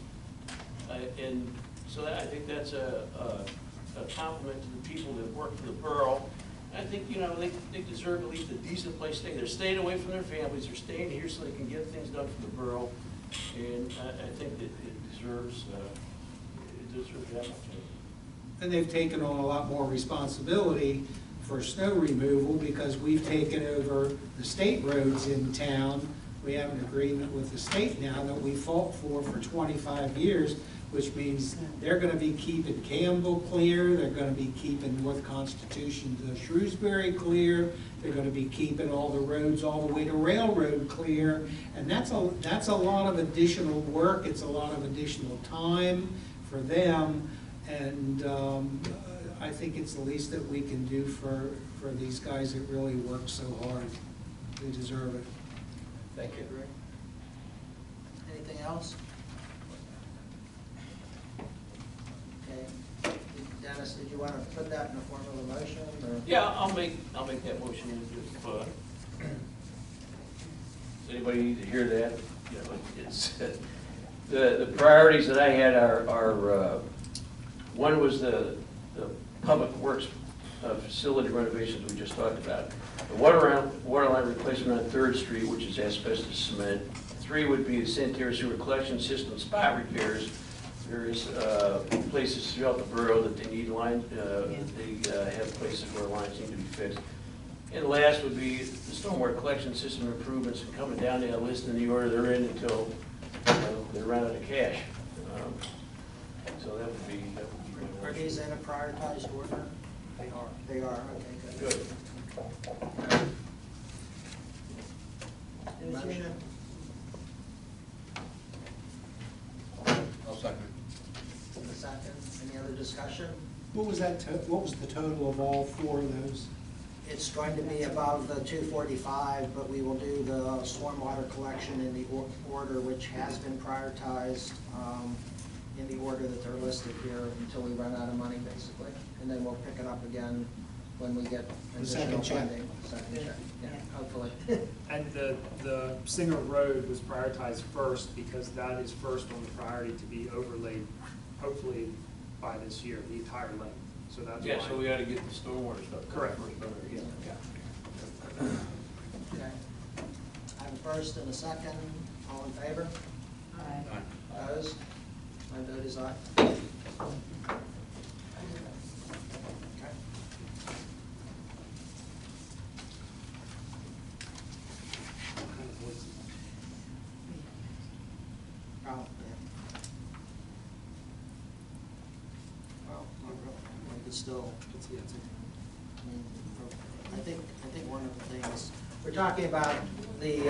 And so I think that's a compliment to the people that work for the borough. I think, they deserve at least a decent place to stay. They're staying away from their families, they're staying here so they can get things done for the borough. And I think that it deserves that much. And they've taken on a lot more responsibility for snow removal because we've taken over the state roads in town. We have an agreement with the state now that we fought for 25 years, which means they're gonna be keeping Campbell clear, they're gonna be keeping North Constitution to Shrewsbury clear, they're gonna be keeping all the roads all the way to Railroad clear, and that's a lot of additional work, it's a lot of additional time for them, and I think it's the least that we can do for these guys that really work so hard. They deserve it. Thank you. Anything else? Okay. Dennis, did you want to put that in the form of a motion, or? Yeah, I'll make that motion. Does anybody need to hear that? It's the priorities that I had are one was the public works facility renovations we just talked about. The water line replacement on 3rd Street, which is asbestos cement. 3 would be the sanitary sewer collection system spot repairs. There's places throughout the borough that they need lines, they have places where lines need to be fixed. And last would be the stormwater collection system improvements, and coming down that list in the order they're in until they run out of cash. So that would be my Are motion. these in a prioritized order? They are. They are, okay, good. Good. Motion? I'll second. A second. Any other discussion? What was what was the total of all 4 of those? It's going to be above the 245, but we will do the stormwater collection in the order which has been prioritized, in the order that they're listed here until we run out of money, basically. And then we'll pick it up again when we get The second additional check. funding. Second check, yeah, hopefully. And the Singer Road was prioritized first because that is first on the priority to be overlaid, hopefully by this year, the entire length. So that's Yeah, why. so we ought to get the stormwater stuff. Correct. First, yeah. Okay. I have a first and a second. All in favor? Opposed? My vote is aye. Okay. Oh, yeah. Well, not really. We could still, I think one of the things, we're talking about the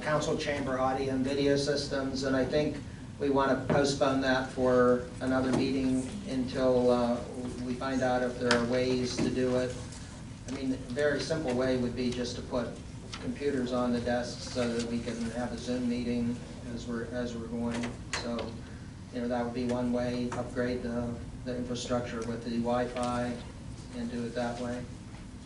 council chamber audio and video systems, and I think we want to postpone that for another meeting until we find out if there are ways to do it. I mean, a very simple way would be just to put computers on the desks so that we can have a Zoom meeting as we're going. So, you know, that would be one way, upgrade the infrastructure with the Wi-Fi and do it that way.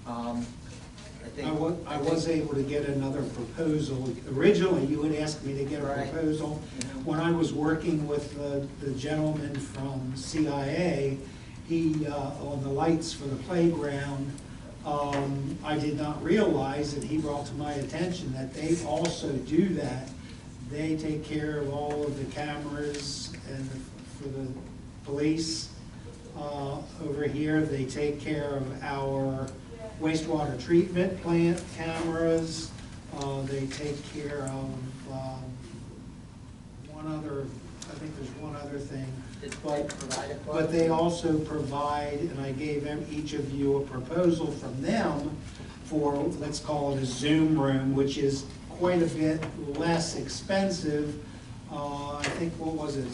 I was able to get another proposal. Originally, you had asked me to get a Right. proposal. Mhm. When I was working with the gentleman from CIA, he, on the lights for the playground, I did not realize that he brought to my attention that they also do that. They take care of all of the cameras and for the police. Over here, they take care of our wastewater treatment plant cameras. They take care of one other, I think there's one other thing. But they also provide, and I gave each of you a proposal from them for, let's call it a Zoom room, which is quite a bit less expensive. I think, what was it,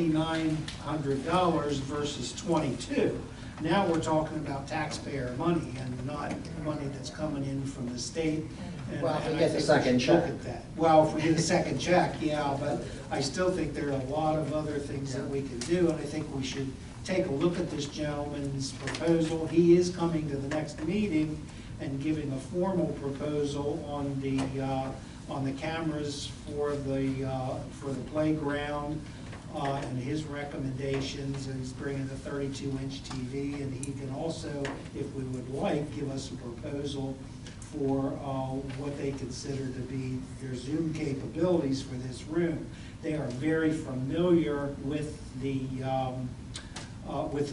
$7,900 versus $22. Now we're talking about taxpayer money and not money that's coming in from the state. And- Well, if we and I get the think second should look check. at that. Well, if we get a second check, yeah, but I still think there are a lot of other things that we can do, and I think we should take a look at this gentleman's proposal. He is coming to the next meeting and giving a formal proposal on the cameras for the playground, and his recommendations, and he's bringing a 32-inch TV, and he can also, if we would like, give us a proposal for what they consider to be their Zoom capabilities for this room. They are very familiar with the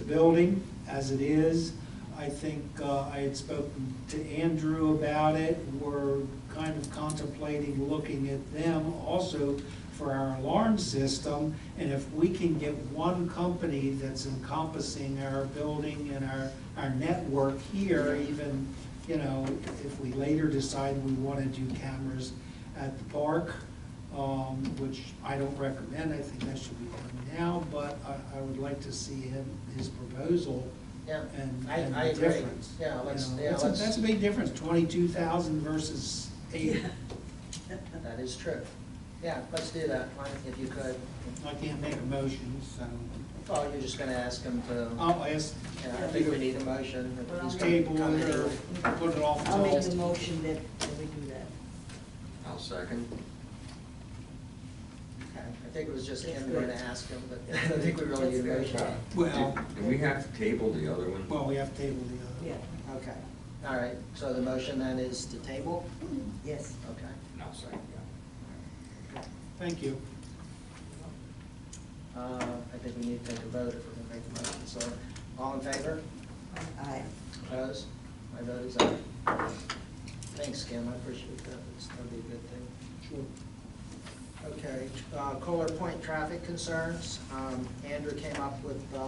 building as it is. I think I had spoken to Andrew about it. We're kind of contemplating looking at them also for our alarm system, and if we can get one company that's encompassing our building and our network here, even, you know, if we later decide we want to do cameras at the park, which I don't recommend, I think that should be done now, but I would like to see his proposal. Yeah, And I the agree. difference. Yeah, That's a big difference, 22,000 versus 8. That is true. Yeah, let's do that, if you could. I can't make a motion, so. Well, you're just gonna ask him to, I'll ask. yeah, I think we need a motion. If he's gonna Table come it or in. put it off I'll make until. the motion that we do that. I'll second. Okay, I think it was just Kim going to ask him, but I don't think we really need a motion. Well, Do we have to table the other one? well, we have to table the other. Yeah, Okay, all right, so the motion then is to table? yes. Okay. I'll second, yeah. Thank you. I think we need to take a vote if we're gonna make the motion, so, all in favor? Aye. Opposed? My vote is aye. Thanks, Kim, I appreciate that, that'll be a good thing. Sure. Okay, Kohler Point traffic concerns, Andrew came up with, do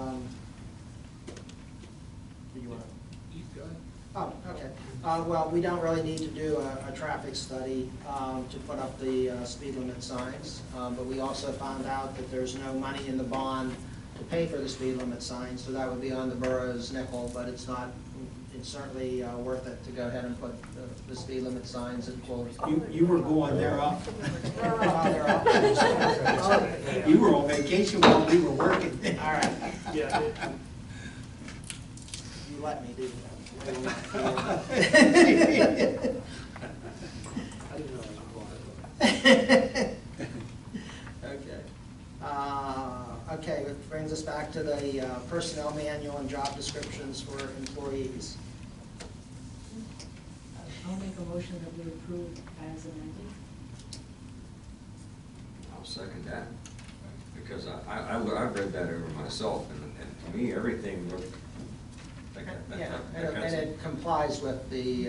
you want to? Go ahead. Oh, okay. Well, we don't really need to do a traffic study to put up the speed limit signs, but we also found out that there's no money in the bond to pay for the speed limit signs, so that would be on the borough's nickel, but it's not, it's certainly worth it to go ahead and put the speed limit signs in full. You were going, they're up. They're up. You were on vacation while we were working. All right. Yeah. You let me do that. I didn't know I was Okay. Okay, which brings us back to the personnel manual and job descriptions for employees. I'll make a motion that we approve as amended. I'll second that. Because I've read that over myself, and to me, everything looked like Yeah, that. and it complies with the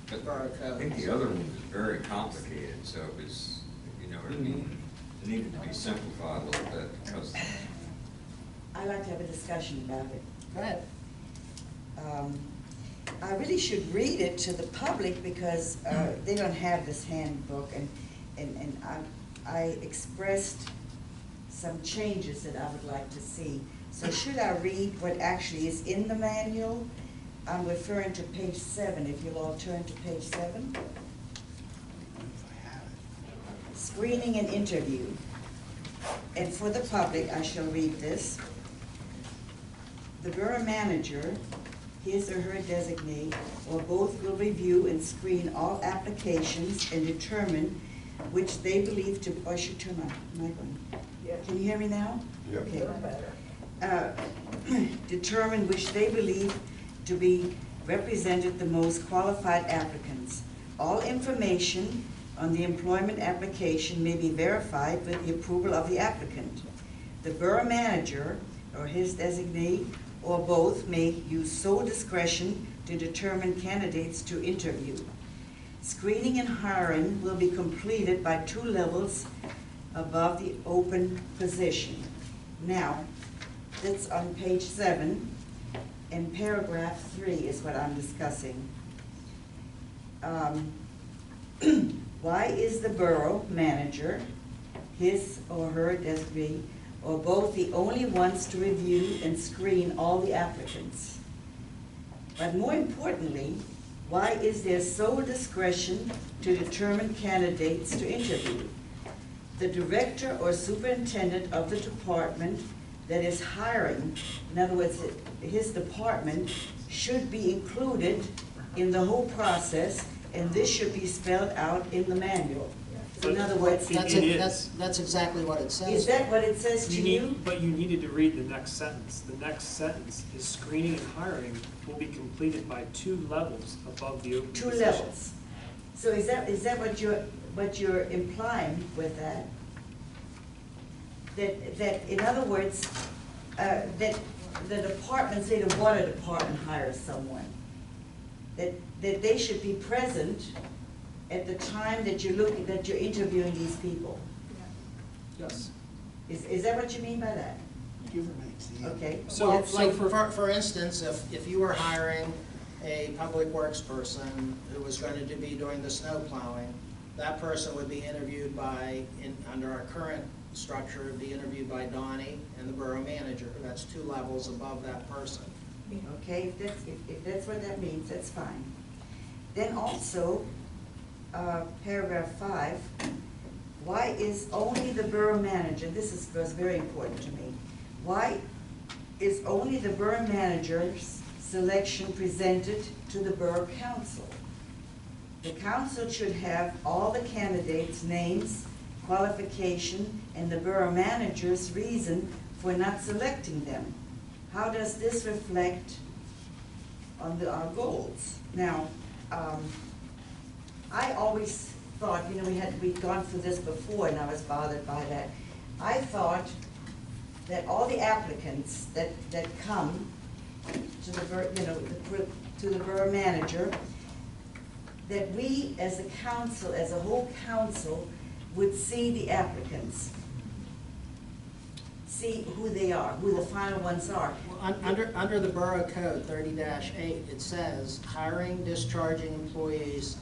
But borough I think code. the other one was very complicated, so it was, you know, it needed to be simplified a little bit, because I'd like to have a discussion about it. Go ahead. I really should read it to the public because they don't have this handbook, and I expressed some changes that I would like to see. So should I read what actually is in the manual? I'm referring to page 7, if you'll all turn to page 7. Screening and interview. And for the public, I shall read this. The borough manager, his or her designee, or both will review and screen all applications and determine which they believe to, I should turn my mic on. Can you hear me now? Yep. Okay. Determine which they believe to be represented the most qualified applicants. All information on the employment application may be verified with the approval of the applicant. The borough manager or his designee or both may use sole discretion to determine candidates to interview. Screening and hiring will be completed by 2 levels above the open position. Now, that's on page 7, and paragraph 3 is what I'm discussing. Why is the borough manager, his or her designee, or both the only ones to review and screen all the applicants? But more importantly, why is there sole discretion to determine candidates to interview? The director or superintendent of the department that is hiring, in other words, his department, should be included in the whole process, and this should be spelled out in the manual. So in other words, That's exactly what it says. is that what it says to you? But you needed to read the next sentence. The next sentence is screening and hiring will be completed by 2 levels above the open 2 position. levels. So is that what you're implying with that? That in other words, that the department, say the water department hires someone, that they should be present at the time that you're interviewing these people. Yes. Is that what you mean by that? Okay. So, like, for instance, if you were hiring a public works person who was going to be doing the snow plowing, that person would be interviewed by, under our current structure, would be interviewed by Donnie and the borough manager. That's 2 levels above that person. Okay, if that's what that means, that's fine. Then also, paragraph 5, why is only the borough manager, was very important to me, why is only the borough manager's selection presented to the borough council? The council should have all the candidates' names, qualification, and the borough manager's reason for not selecting them. How does this reflect on our goals? Now, I always thought, we'd gone through this before, and I was bothered by that. I thought that all the applicants that come to the borough manager, that we as a council, as a whole council, would see the applicants, see who they are, who the final ones are. Under the Borough Code 30-8, it says hiring, discharging employees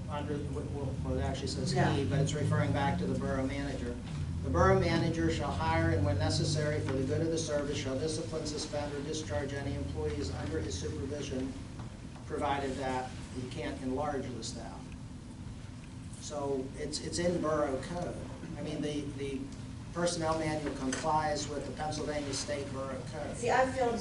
well, it actually says he, but it's referring back to the borough manager. The borough manager shall hire and when necessary for the good of the service shall discipline, suspend, or discharge any employees under his supervision, provided that he can't enlarge the staff. So it's in Borough Code. I mean, the personnel manual complies with the Pennsylvania State Borough Code. See, I feel,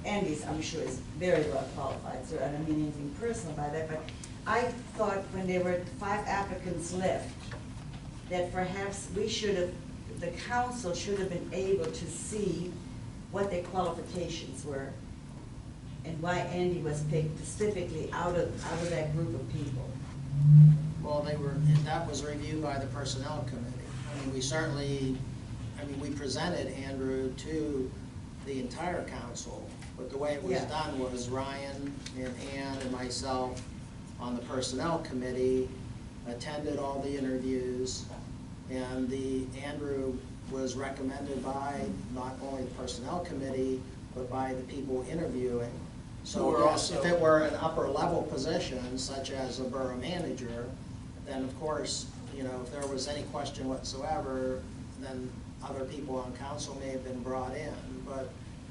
Andy's, I'm sure, is very well qualified, so I don't mean anything personal by that, but I thought when there were 5 applicants left, that perhaps the council should have been able to see what their qualifications were and why Andy was picked specifically out of that group of people. Well, that was reviewed by the personnel committee. I mean, we presented Andrew to the entire council, but the way it was done was Ryan and Ann and myself on the personnel committee attended all the interviews, and Andrew was recommended by not only the personnel committee, but by the people interviewing. So We're yes, if also- it were an upper level position, such as a borough manager, then of course, you know, if there was any question whatsoever, then other people on council may have been brought in, but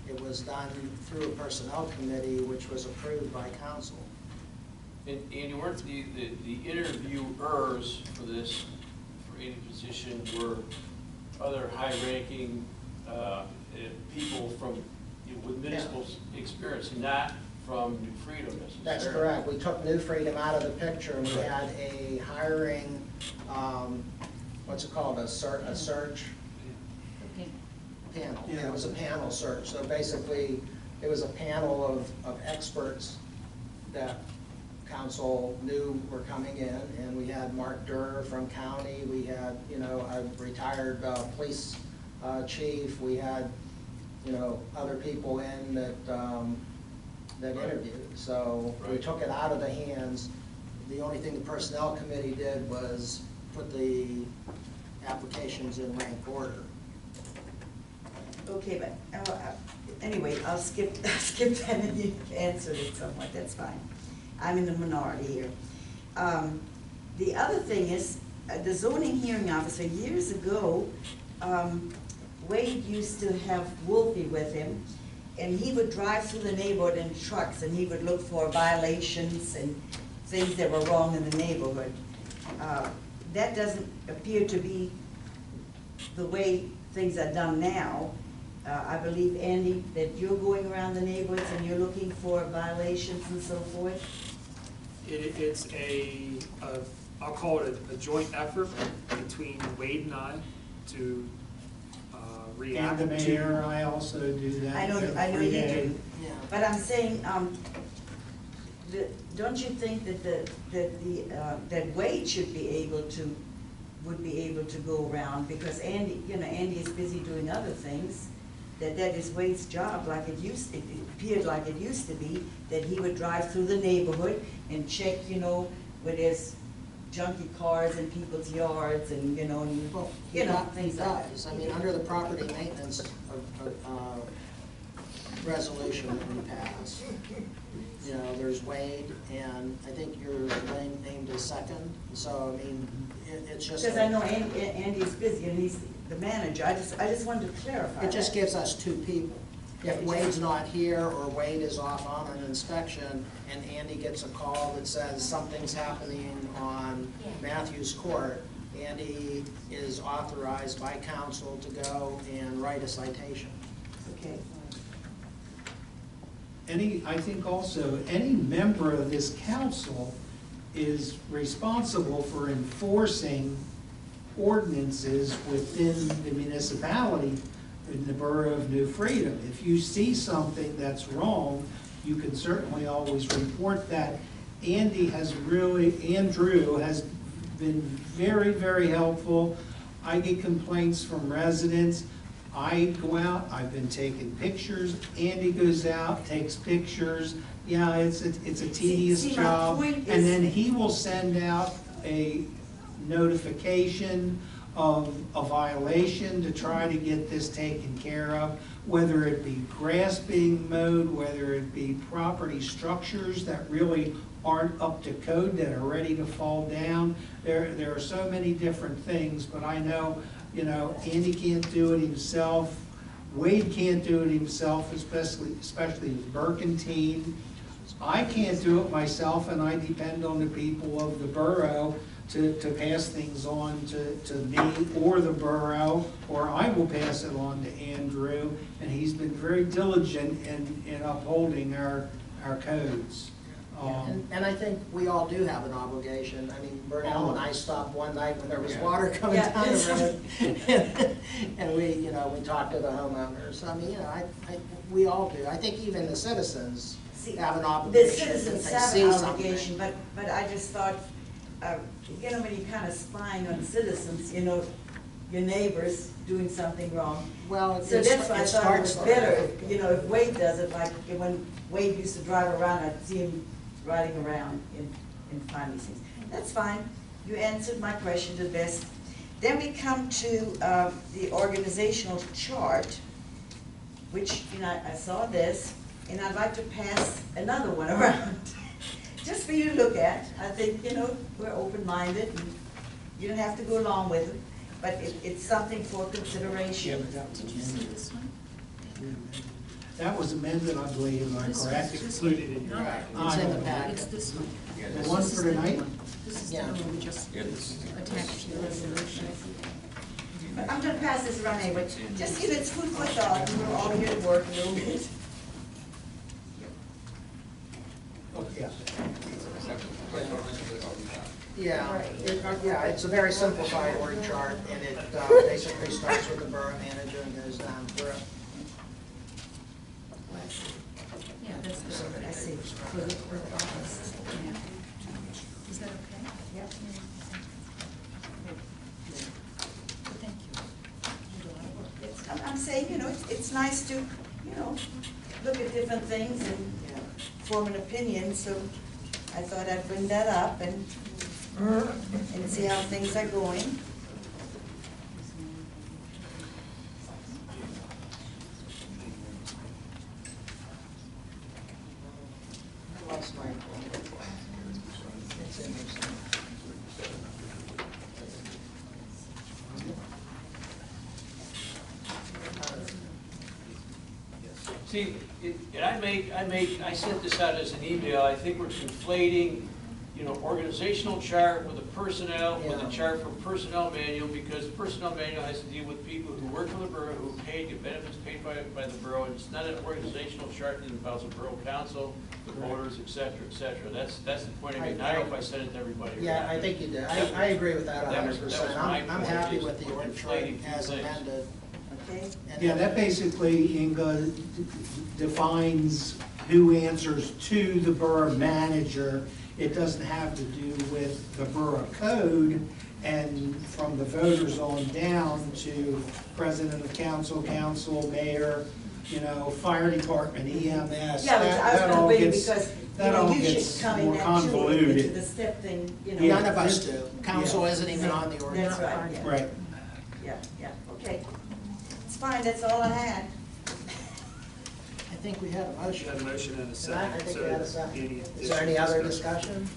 it was done through a personnel committee, which was approved by council. And you weren't, the interviewers for this, for any position were other high-ranking people from, you know, with municipal experience, not from New Freedom necessarily. That's correct. We took New Freedom out of the picture, and we had a hiring, what's it called, a search? Panel. Yeah, it was a panel search. So basically, it was a panel of experts that council knew were coming in, and we had Mark Durr from county, we had, you know, a retired police chief, we had, you know, other people in that interviewed. So we took it out of the hands. The only thing the personnel committee did was put the applications in rank order. Okay, but anyway, I'll skip that and you answered it somewhat, that's fine. I'm in the minority here. The other thing is, the zoning hearing officer, years ago, Wade used to have Wolfie with him, and he would drive through the neighborhood in trucks, and he would look for violations and things that were wrong in the neighborhood. That doesn't appear to be the way things are done now. I believe, Andy, that you're going around the neighborhoods and you're looking for violations and so forth? It's I'll call it a joint effort between Wade and I to react And the to. mayor, I also do that. I know every you day. do, Yeah. but I'm saying, don't you think that that Wade should be able to, would be able to go around, because Andy, you know, Andy is busy doing other things, that is Wade's job, like it appeared like it used to be, that he would drive through the neighborhood and check, you know, where there's junky cars in people's yards and, you know, and, Well, you know, he things like does. that. I mean, under the property maintenance resolution that we passed, you know, there's Wade, and I think you're named as second, so, I mean, it's just. Because I know Andy's busy and he's the manager, I just wanted to clarify It just that. gives us two people. If Wade's not here, or Wade is off on an inspection, and Andy gets a call that says something's happening on Matthews Court, Andy is authorized by council to go and write a citation. Okay. I think also, any member of this council is responsible for enforcing ordinances within the municipality in the Borough of New Freedom. If you see something that's wrong, you can certainly always report that. Andrew has been very, very helpful. I get complaints from residents. I go out, I've been taking pictures. Andy goes out, takes pictures. Yeah, it's a tedious See, my job. point is- And then he will send out a notification of a violation to try to get this taken care of, whether it be grass being mowed, whether it be property structures that really aren't up to code, that are ready to fall down. There are so many different things, but I know, you know, Andy can't do it himself. Wade can't do it himself, especially with Burkentine. I can't do it myself, and I depend on the people of the borough to pass things on to me or the borough, or I will pass it on to Andrew, and he's been very diligent in upholding our codes. And I think we all do have an obligation. I mean, Burnell and I stopped one night when there was water coming Yeah. down the road. And we, you know, we talked to the homeowners. I mean, you know, we all do. I think even the citizens have an The obligation. if citizens they have see an something. obligation, but I just thought, you know, when you're kind of spying on citizens, you know, your neighbors doing something wrong. Well, So that's why I thought it was starts better, there. if, you know, if Wade does it, like when Wade used to drive around, I'd see him riding around and find these things. That's fine, you answered my question to the best. Then we come to the organizational chart, which, you know, I saw this, and I'd like to pass another one around, just for you to look at. I think, you know, we're open-minded, and you don't have to go along with it, but it's something for consideration. Did you see this one? That was amended, I believe, am I correct? Included in your Right, packet. it's in the packet. It's this one. The one for tonight? This is the Yeah. one we just attached to the resolution. But I'm gonna pass this around anyway, just, you know, it's food for thought, and we're all here to work a little bit. Yeah. Yeah, it's a very simplified org chart, and it basically starts with the borough manager and goes down through. Yeah, that's the, I see. for the office. Yeah. Is that okay? Yep. Thank you. You do a lot of work. I'm saying, you know, it's nice to, you know, look at different things and form an opinion, so I thought I'd bring that up and see how things are going. I lost my. It's in there somewhere. See, and I sent this out as an email, I think we're conflating, you know, organizational chart with a personnel, with a Yeah. chart for personnel manual, because the personnel manual has to deal with people who work for the borough, who get benefits paid by the borough, and it's not an organizational chart that involves the borough council, the voters, et cetera, et cetera. That's the point I made. I don't know if I sent it to everybody. or Yeah, not. I think you did. I agree with that That was 100%. my I'm point, happy is with the we're org chart conflating two as things. amended. Okay? And Yeah, then- that basically, Inga, defines who answers to the borough manager. It doesn't have to do with the borough code, and from the voters on down to president of council, mayor, you know, fire department, EMS. Yeah, which I was that gonna all bring gets- because, you that know, all you gets should come in more that too, into convoluted. the step thing, you know. None of us do. Council isn't even on the org That's chart. right, yeah. Right. Yeah, okay. It's fine, that's all I had. I think we had a You motion. had a motion and a And second. I think so we had a second. any Is there any other additional discussion?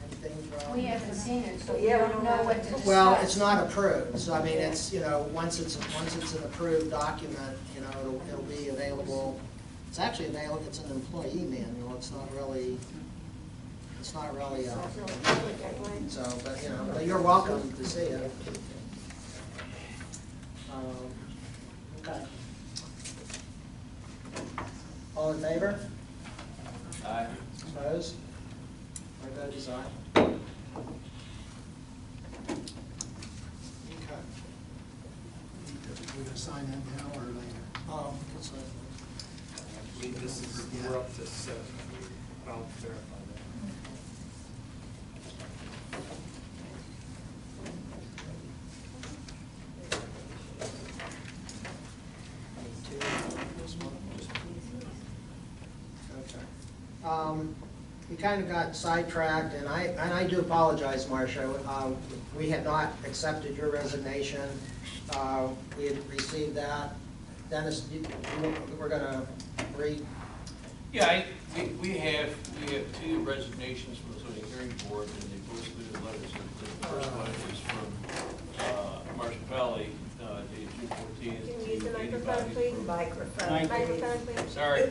Anything from? We haven't seen it, so we Yeah, we don't don't know have what it. to discuss. Well, it's not approved, so I mean, it's, you know, once it's an approved document, you know, it'll be available. It's actually available, it's an employee manual, it's not really, so, but, you know, but you're welcome to see it. Okay. All in favor? Aye. Opposed? My vote is aye. Okay. We're gonna sign that now or later? Oh, that's it. This is, we're up to 7. I'll verify that. We kind of got sidetracked, and I do apologize, Marcia. We had not accepted your resignation. We had received that. Dennis, we're gonna read. Yeah, we have 2 resignations from the zoning hearing board, and they both submitted letters. The first one is from Marcia Valley, dated June 14th. Can you use the to Andy microphone, Bobby please? from- Microphone, please. Sorry.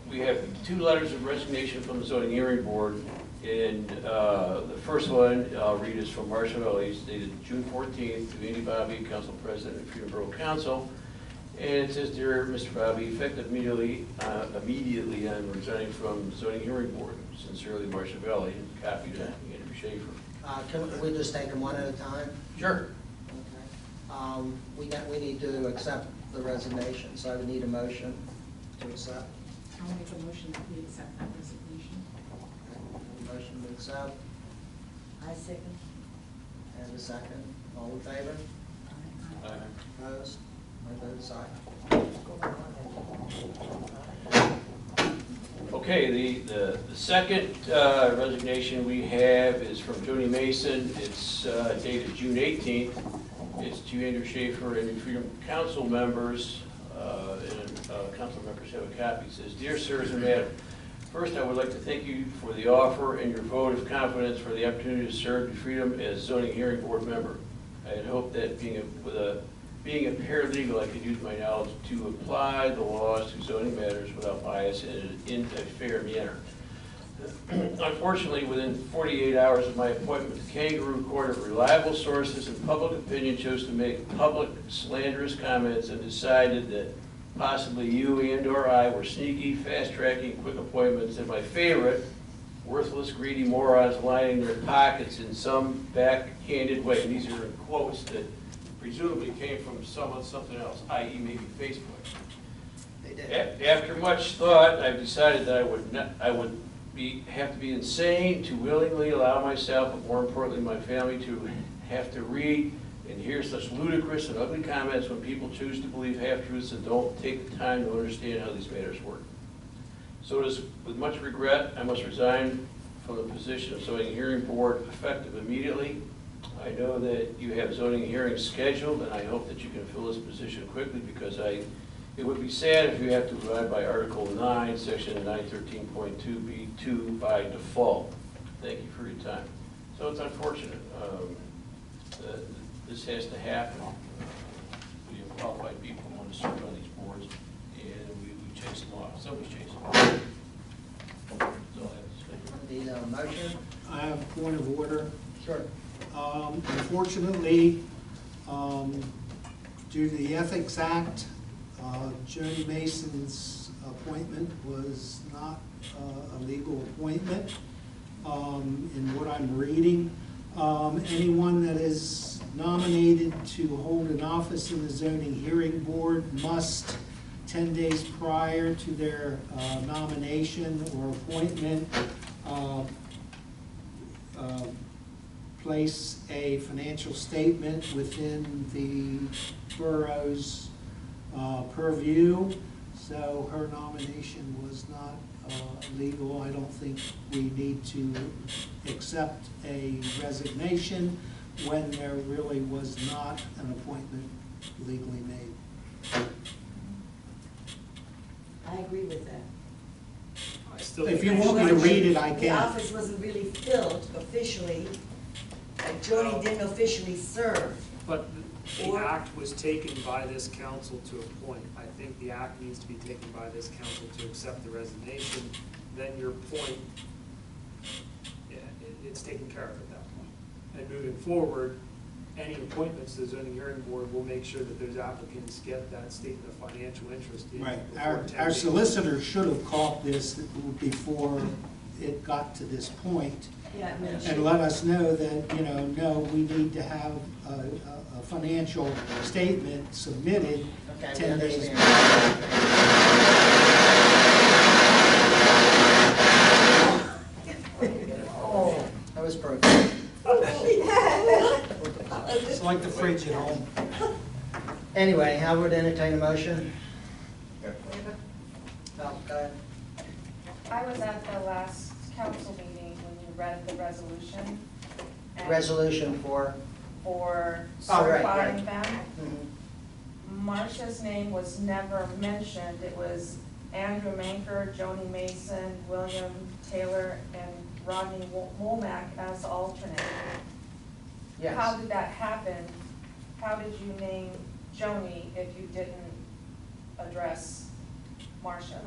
We have 2 letters of resignation from the zoning hearing board, and the first one I'll read is from Marcia Valley, dated June 14th, to Andy Bobby, Council President of Freedom Borough Council. And it says, "Dear Mr. Bobby, effective immediately I'm resigning from the zoning hearing board. Sincerely, Marcia Valley," and copy to Andrew Schaefer. Can we just take them one at a time? Sure. Okay. We need to accept the resignation, so I would need a motion to accept. I'll make a motion that we accept that resignation. Motion to accept, I second. and a second. All in favor? Opposed? My vote is aye. Okay, the second resignation we have is from Joni Mason. It's dated June 18th. It's to Andrew Schaefer and Freedom Council members, and council members have a copy. It says, "Dear sirs and madam, first I would like to thank you for the offer and your vote of confidence for the opportunity to serve New Freedom as zoning hearing board member. I had hoped that being a paralegal, I could use my knowledge to apply the laws to zoning matters without bias and in a fair manner. Unfortunately, within 48 hours of my appointment with the Kangaroo Court of reliable sources and public opinion chose to make public slanderous comments and decided that possibly you and/or I were sneaky, fast-tracking quick appointments, and my favorite, worthless, greedy morons lining their pockets in some backhanded way." And these are quotes that presumably came from something else, i.e. maybe Facebook. They did. After much thought, I've decided that I would have to be insane to willingly allow myself, but more importantly my family, to have to read and hear such ludicrous and ugly comments when people choose to believe half-truths and don't take the time to understand how these matters work. So it is with much regret I must resign from the position of zoning hearing board effective immediately. I know that you have zoning hearings scheduled, and I hope that you can fill this position quickly, because it would be sad if you have to abide by Article 9, Section 913.2B2 by default. Thank you for your time. So it's unfortunate that this has to happen. We have qualified people who want to serve on these boards, and we chase them off. Somebody's chasing them off. That's all I have to say. The motion? I have a point of order. Sure. Unfortunately, due to the Ethics Act, Joni Mason's appointment was not a legal appointment. In what I'm reading, anyone that is nominated to hold an office in the zoning hearing board must, 10 days prior to their nomination or appointment, place a financial statement within the borough's purview. So her nomination was not legal. I don't think we need to accept a resignation when there really was not an appointment legally made. I agree with that. I still If think you want me to read it, I The can. office wasn't really filled officially, Joni didn't officially serve. But the Or- act was taken by this council to appoint. I think the act needs to be taken by this council to accept the resignation. Then your point, yeah, it's taken care of at that point. And moving forward, any appointments to the zoning hearing board will make sure that those applicants get that statement of financial interest in. Right. before 10 Our days. solicitor should have caught this before it got to this point. Yeah, I mean, And let us know that, no, we need to have a financial statement submitted Okay, we 10 days. understand. Oh, that was broken. It's like the fridge at home. Anyway, I would entertain a motion. Oh, go ahead. I was at the last council meeting when you read the resolution. and Resolution for? For Oh, right, certifying right. them. Mhm. Marcia's name was never mentioned. It was Andrew Manker, Joni Mason, William Taylor, and Rodney Womack as alternate. Yes. How did that happen? How did you name Joni if you didn't address Marcia?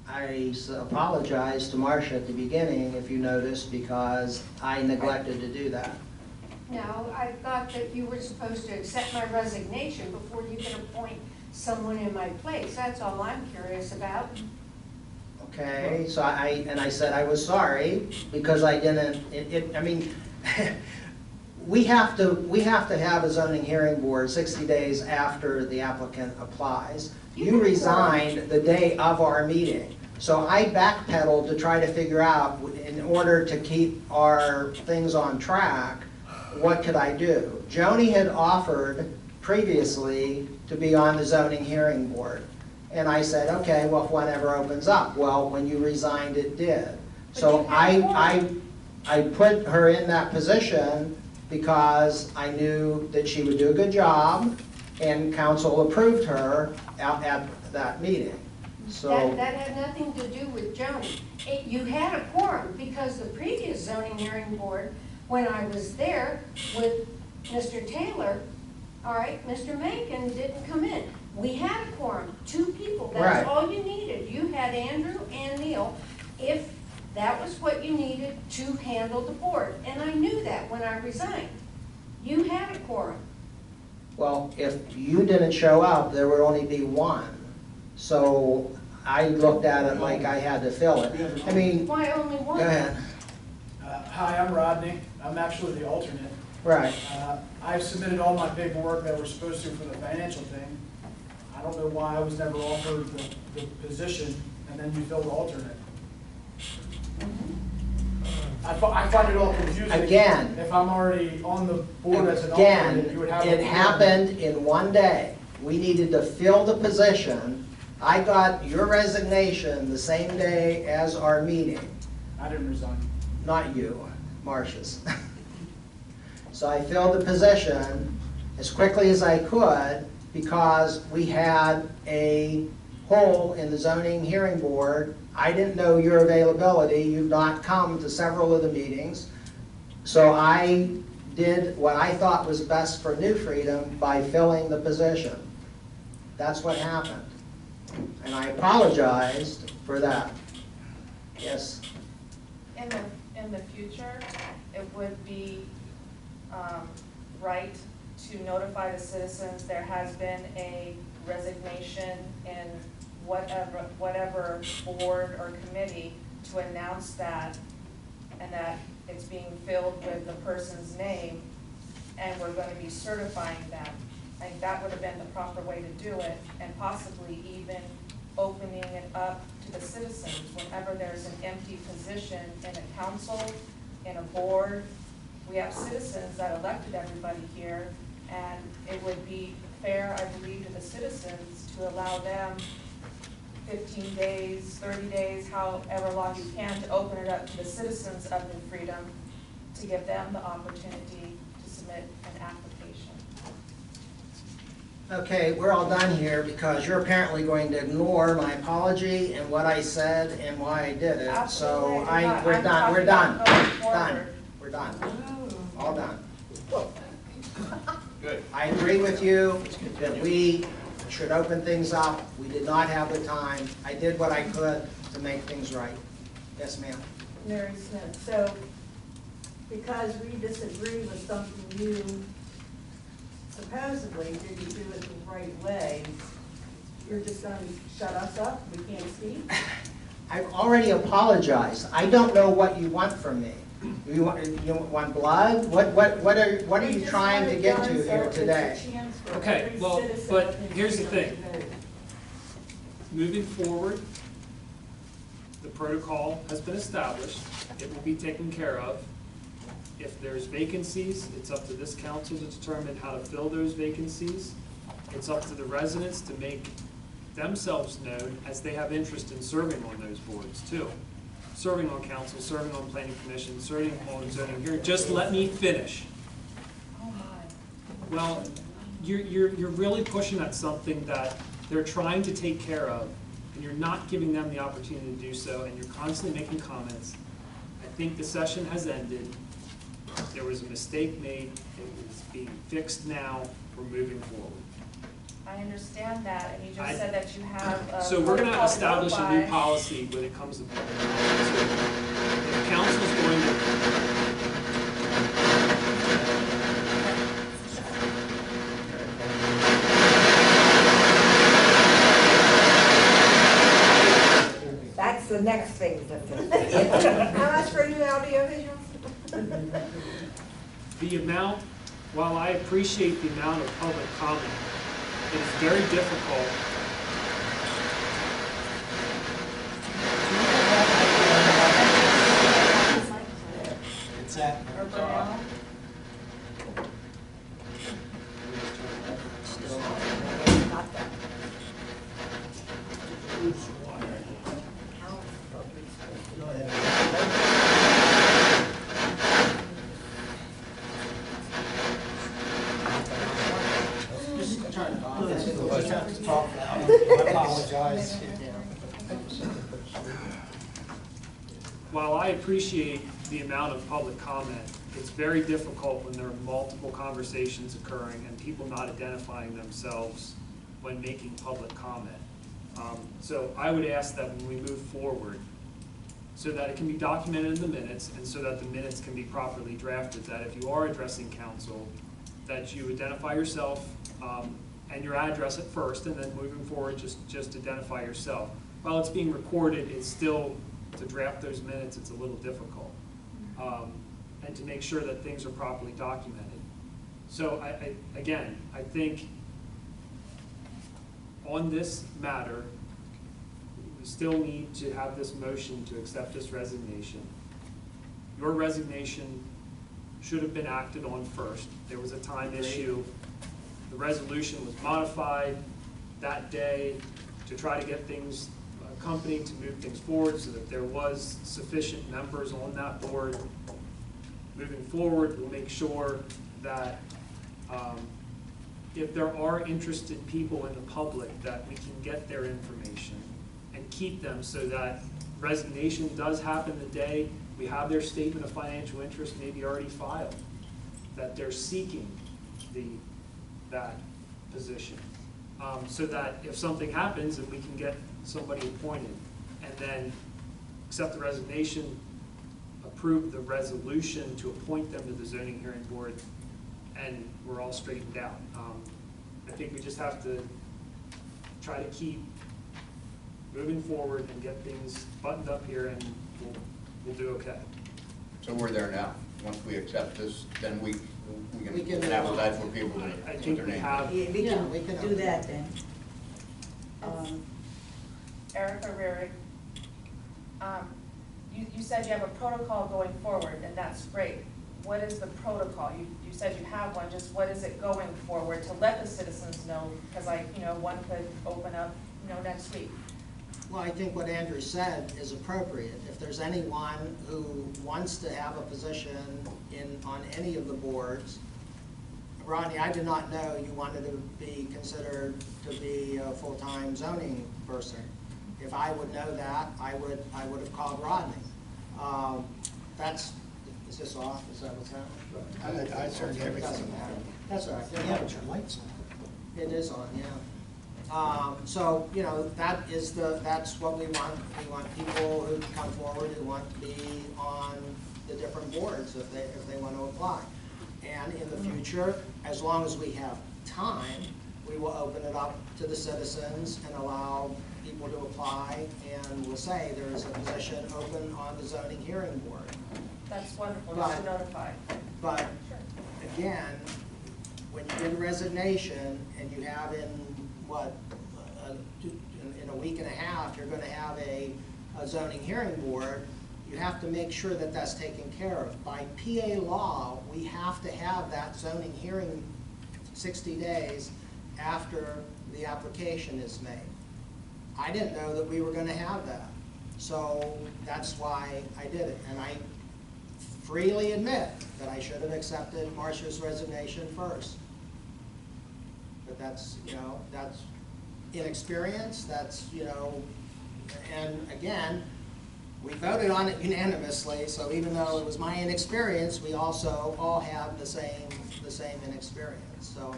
I apologize to Marcia at the beginning, if you noticed, because I neglected to do that. No, I thought that you were supposed to accept my resignation before you could appoint someone in my place. That's all I'm curious about. Okay, so I said I was sorry because I didn't, I mean, we have to have a zoning hearing board 60 days after the applicant applies. You resigned the day of our meeting. So I backpedaled to try to figure out, in order to keep our things on track, what could I do? Joni had offered previously to be on the zoning hearing board. And I said, okay, well, if one ever opens up. Well, when you resigned, it did. So I put her in that position, because I knew that she would do a good job, and council approved her at that meeting. So. That had nothing to do with Joni. You had a quorum, because the previous zoning hearing board, when I was there with Mr. Taylor, all right, Mr. Mankin didn't come in. We had a quorum, 2 people, that's Right. all you needed. You had Andrew and Neil, if that was what you needed to handle the board. And I knew that when I resigned. You had a quorum. Well, if you didn't show up, there would only be 1. So I looked at it like I had to fill it. I mean, Why only one? go ahead. Hi, I'm Rodney. I'm actually the alternate. Right. I've submitted all my paperwork that we're supposed to for the financial thing. I don't know why I was never offered the position, and then you filled the alternate. I find it all confusing. Again. If I'm already on the board as an alternate, you would have. Again, it happened in one day. We needed to fill the position. I got your resignation the same day as our meeting. I didn't resign. Not you, Marcia's. So I filled the position as quickly as I could because we had a hole in the zoning hearing board. I didn't know your availability. You've not come to several of the meetings. So I did what I thought was best for New Freedom by filling the position. That's what happened. And I apologized for that. Yes? In the future, it would be right to notify the citizens there has been a resignation in whatever board or committee, to announce that, and that it's being filled with the person's name, and we're going to be certifying that. I think that would have been the proper way to do it, and possibly even opening it up to the citizens whenever there's an empty position in a council, in a board. We have citizens that elected everybody here, and it would be fair, I believe, to the citizens to allow them 15 days, 30 days, however long you can, to open it up to the citizens of New Freedom, to give them the opportunity to submit an application. Okay, we're all done here because you're apparently going to ignore my apology and what I said and why I did it. Absolutely. So we're done. We're done. Done. We're done. All done. Good. I agree with you that we should open things up. We did not have the time. I did what I could to make things right. Yes, ma'am. Mary Smith, so because we disagree with something you supposedly didn't do it the right way, you're just going to shut us up? We can't speak? I've already apologized. I don't know what you want from me. You want blood? What are you trying to get to here today? Okay, well, but here's the thing. Moving forward, the protocol has been established. It will be taken care of. If there's vacancies, it's up to this council to determine how to fill those vacancies. It's up to the residents to make themselves known as they have interest in serving on those boards too. Serving on council, serving on planning commission, serving on zoning hearing. Just let me finish. Well, you're really pushing at something that they're trying to take care of, and you're not giving them the opportunity to do so, and you're constantly making comments. I think the session has ended. There was a mistake made. It is being fixed now. We're moving forward. I understand that, and you just said that you have a So we're going to protocol establish a new by. policy when it comes to if council's going That's the next thing to do. How much for new audio visuals? the amount, while I appreciate the amount of public comment, it is very difficult. It's at. just have to talk now. I apologize. While I appreciate the amount of public comment, it's very difficult when there are multiple conversations occurring and people not identifying themselves when making public comment. So I would ask that when we move forward, so that it can be documented in the minutes and so that the minutes can be properly drafted, that if you are addressing council, that you identify yourself and your address at first, and then moving forward, just identify yourself. While it's being recorded, it's still, to draft those minutes, it's a little difficult. And to make sure that things are properly documented. So again, I think on this matter, we still need to have this motion to accept this resignation. Your resignation should have been acted on first. There was a time issue. The resolution was modified that day to try to get things accompanied, to move things forward so that there was sufficient members on that board. Moving forward, we'll make sure that if there are interested people in the public, that we can get their information and keep them so that resignation does happen the day we have their statement of financial interest maybe already filed, that they're seeking that position. So that if something happens, and we can get somebody appointed, and then accept the resignation, approve the resolution to appoint them to the zoning hearing board, and we're all straightened out. I think we just have to try to keep moving forward and get things buttoned up here, and we'll do okay. So we're there now. Once we accept this, then we We can can advertise for people to I put think their we name. have. Yeah, we can do that then. Erica Reary, you said you have a protocol going forward, and that's great. What is the protocol? You said you have one, just what is it going forward to let the citizens know? Because one could open up, next week. Well, I think what Andrew said is appropriate. If there's anyone who wants to have a position on any of the boards, Rodney, I did not know you wanted to be considered to be a full-time zoning person. If I would know that, I would have called Rodney. Is this off? Is that what's happening? I turned everything Doesn't matter. That's all right. Yeah, but your light's on. It is on, yeah. So, that's what we want. We want people who come forward who want to be on the different boards if they want to apply. And in the future, as long as we have time, we will open it up to the citizens and allow people to apply, and we'll say there is a position open on the zoning hearing board. That's wonderful, just to notify. But again, when you get a resignation and you have in a week and a half, you're going to have a zoning hearing board, you have to make sure that that's taken care of. By PA law, we have to have that zoning hearing 60 days after the application is made. I didn't know that we were going to have that. So that's why I did it. And I freely admit that I should have accepted Marcia's resignation first. But that's inexperience, and again, we voted on it unanimously, so even though it was my inexperience, we also all have the same inexperience, so.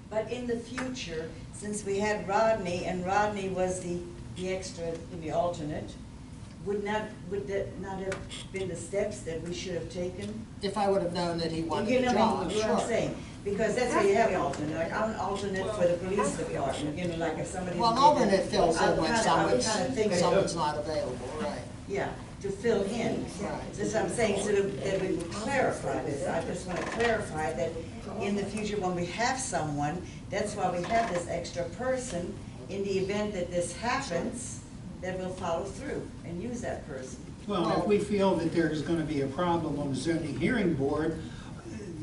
But in the future, since we had Rodney, and Rodney was the extra, the alternate, would that not have been the steps that we should have taken? If I would have known that he wanted You the know job, what I'm saying? Because that's why you have an alternate. Like, I'm an alternate for the police department, like if somebody's. Well, an alternate fills in when someone's not available, right? Yeah, to fill in. Right. That's what I'm saying, so that we would clarify this. I just want to clarify that in the future, when we have someone, that's why we have this extra person. In the event that this happens, that we'll follow through and use that person. Well, if we feel that there's going to be a problem on the zoning hearing board,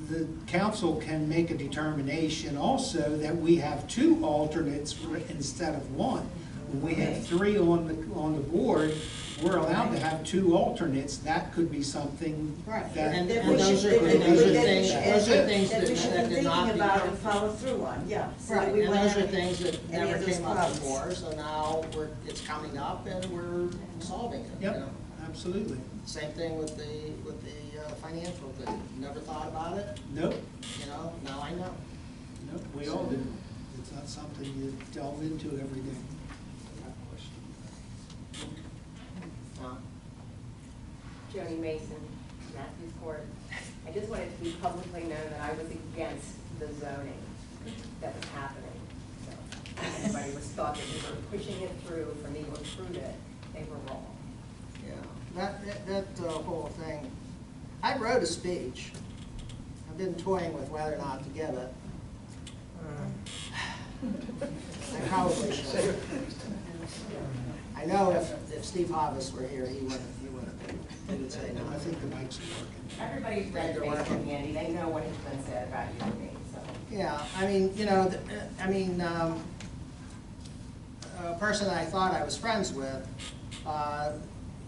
the council can make a determination also that we have 2 alternates instead of 1. When we have three on the board, we're allowed to have two alternates. That could be something Right, that. and That those we are should, things, that we should be did not thinking about become. and follow through on, yeah. So that Right, we and won't those are have things that any never of those came up problems. before, so now it's coming up and we're solving it, you Yep, know? absolutely. Same thing with the financial thing, never thought about it, Nope, you know, now I know. nope, we all do. It's not something you delve into every day. Joni Mason, Matthews Court. I just wanted to be publicly known that I was against the zoning that was happening. So if anybody was thought that we were pushing it through for me to approve it, they were wrong. Yeah, that whole thing, I wrote a speech. I've been toying with whether or not to give it. I probably should. I know if Steve Hobbs were here, he would say no. I think the mics are working. Everybody's read Facebook, Andy. They know what has been said about you and me, so. Yeah, I mean, you know, a person that I thought I was friends with,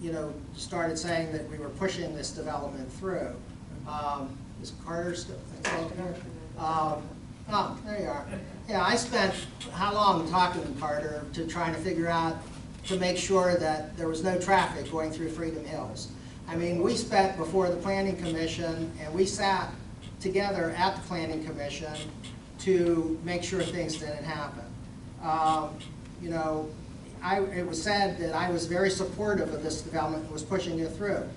you know, started saying that we were pushing this development through. Is Carter still here? Oh, there you are. Yeah, I spent how long talking to Carter to trying to figure out, to make sure that there was no traffic going through Freedom Hills. I mean, we spent before the Planning Commission, and we sat together at the Planning Commission to make sure things didn't happen. You know, it was said that I was very supportive of this development and was pushing it through.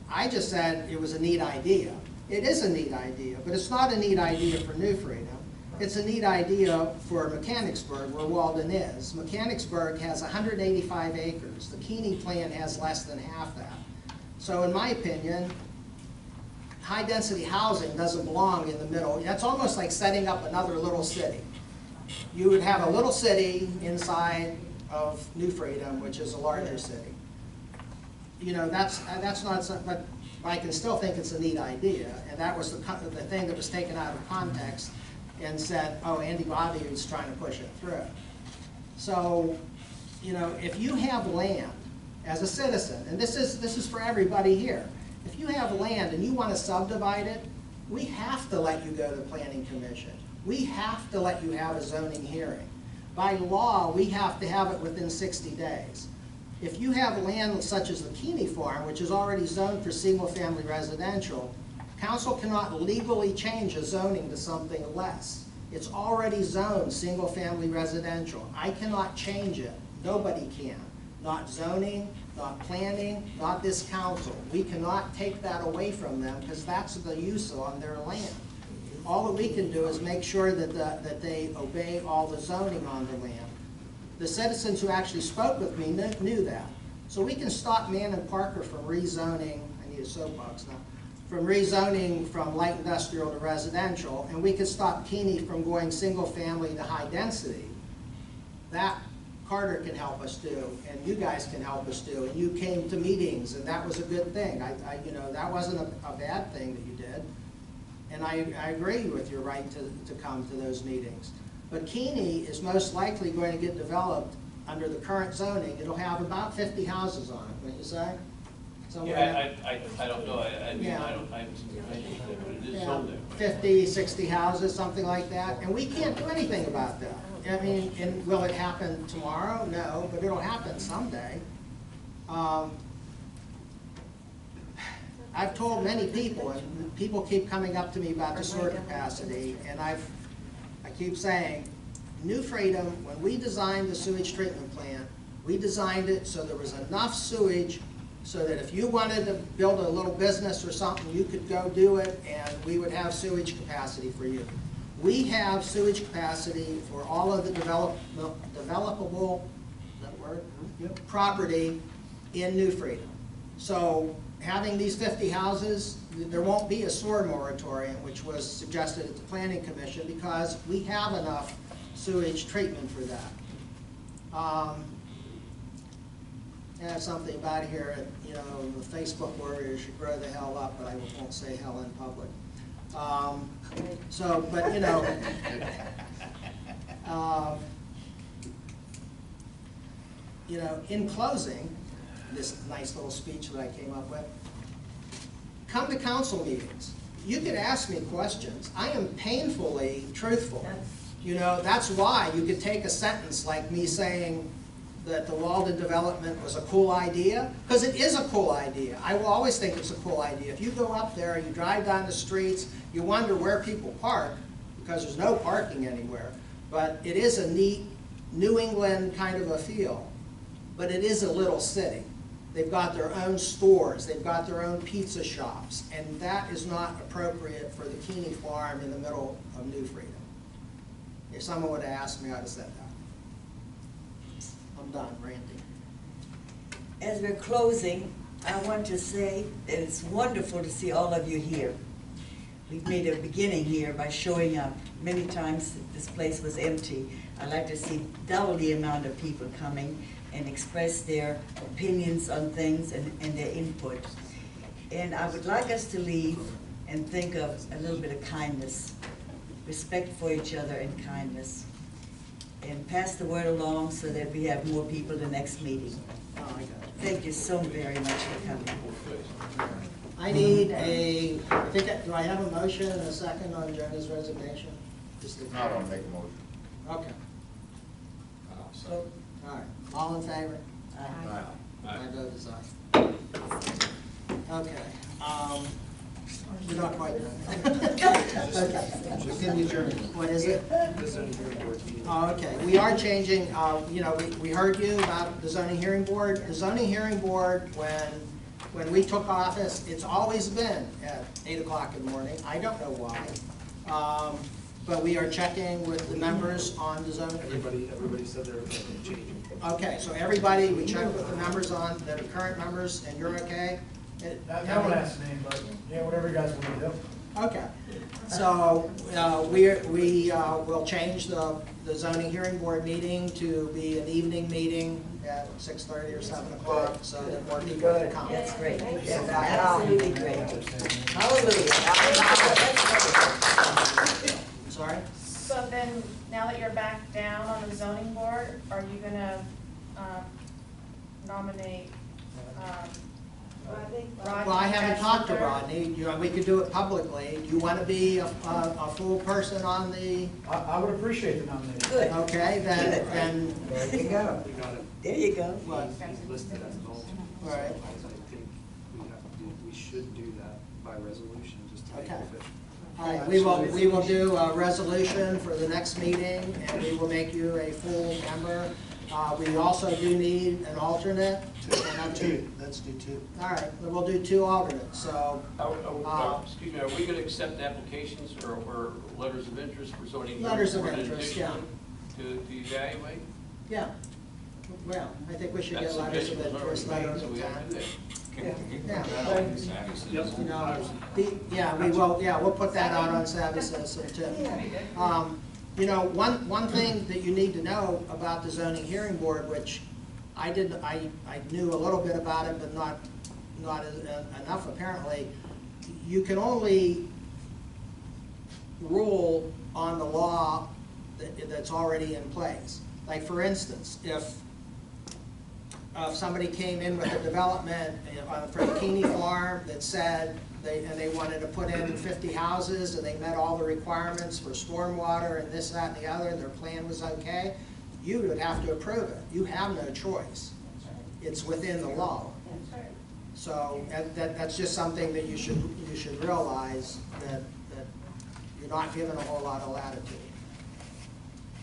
I just said it was a neat idea. It is a neat idea, but it's not a neat idea for New Freedom. It's a neat idea for Mechanicsburg, where Walden is. Mechanicsburg has 185 acres. The Keeney plan has less than half that. So in my opinion, high-density housing doesn't belong in the middle. That's almost like setting up another little city. You would have a little city inside of New Freedom, which is a larger city. You know, that's not something, but I can still think it's a neat idea, and that was the thing that was taken out of context and said, oh, Andy Bobby is trying to push it through. So, you know, if you have land as a citizen, and this is for everybody here, if you have land and you want to subdivide it, we have to let you go to the Planning Commission. We have to let you have a zoning hearing. By law, we have to have it within 60 days. If you have land such as the Keeney Farm, which is already zoned for single-family residential, council cannot legally change a zoning to something less. It's already zoned single-family residential. I cannot change it. Nobody can. Not zoning, not planning, not this council. We cannot take that away from them because that's the use on their land. All that we can do is make sure that they obey all the zoning on the land. The citizens who actually spoke with me knew that. So we can stop Mann and Parker from rezoning, I need a soapbox now, from rezoning from light industrial to residential, and we could stop Keeney from going single family to high density. That Carter can help us do, and you guys can help us do, and you came to meetings, and that was a good thing. You know, that wasn't a bad thing that you did, and I agree with your right to come to those meetings. But Keeney is most likely going to get developed under the current zoning. It'll have about 50 houses on it, wouldn't you say? Yeah, I don't know, I mean, I haven't seen the dimensions there, but it is zoned there. 50, 60 houses, something like that, and we can't do anything about that. I mean, and will it happen tomorrow? No, but it'll happen someday. I've told many people, and people keep coming up to me about the sewer capacity, and I keep saying, New Freedom, when we designed the sewage treatment plant, we designed it so there was enough sewage so that if you wanted to build a little business or something, you could go do it, and we would have sewage capacity for you. We have sewage capacity for all of the developable, is that a word? Yep. Property in New Freedom. So having these 50 houses, there won't be a sewer moratorium, which was suggested at the Planning Commission, because we have enough sewage treatment for that. I have something about here, you know, the Facebook warriors should grow the hell up, but I won't say hell in public. But you know, you know, in closing, this nice little speech that I came up with, come to council meetings. You could ask me questions. I am painfully truthful. You know, that's why you could take a sentence like me saying that the Walden development was a cool idea, because it is a cool idea. I will always think it's a cool idea. If you go up there, you drive down the streets, you wonder where people park, because there's no parking anywhere. But it is a neat New England kind of a feel. But it is a little city. They've got their own stores, they've got their own pizza shops, and that is not appropriate for the Keeney farm in the middle of New Freedom. If someone would have asked me, I'd have said that. I'm done ranting. As we're closing, I want to say that it's wonderful to see all of you here. We've made a beginning here by showing up. Many times this place was empty. I'd like to see double the amount of people coming and express their opinions on things and their input. And I would like us to leave and think of a little bit of kindness, respect for each other and kindness, and pass the word along so that we have more people the next meeting. Thank you so very much for coming. I need a, do I have a motion and a second on Jonah's resignation? I don't make a motion. Okay. All right, all in favor? Aye. My vote is aye. Okay, we're not quite done. Okay. What is it? Oh, okay, we are changing, you know, we heard you about the zoning hearing board. The zoning hearing board, when we took office, it's always been at 8 o'clock in the morning. I don't know why. But we are checking with the members on the zoning. Everybody said they're changing. Okay, so everybody, we checked with the members on, that are current members, and you're okay? That one has a name, but yeah, whatever you guys want to do. Okay, so we will change the zoning hearing board meeting to be an evening meeting at 6:30 or 7 o'clock, so that more people can come. That's great. That's absolutely great. Hallelujah. Sorry? So then, now that you're back down on the zoning board, are you gonna nominate Rodney? Well, I haven't talked to Rodney. We could do it publicly. Do you want to be a full person on the? I would appreciate the nomination. Good. Okay, then. There you go. There you go. What? He's listed as an alternate. All right. So I think we should do that by resolution, just to make it Okay. official. All right, we will do a resolution for the next meeting, and we will make you a full member. We also do need an alternate. Let's do two. All right, then we'll do 2 alternates, so. Excuse me, are we gonna accept applications or letters of interest for zoning? Letters of board in interest, addition To evaluate? Yeah, well, I think we should get That's letters of suggestion was interest, already letters made, so of we have to do intent. that. Can you put Yeah. that out in Savvy Citizen? Yeah, we'll put that out on Savvy Citizen too. You know, one thing that you need to know about the zoning hearing board, which I knew a little bit about it, but not enough apparently. You can only rule on the law that's already in place. Like for instance, if somebody came in with a development for the Keeney farm that said they wanted to put in 50 houses and they met all the requirements for stormwater and this, that, and the other, and their plan was okay, you would have to approve it. You have no choice. It's within the law. So that's just something that you should realize, that you're not given a whole lot of latitude.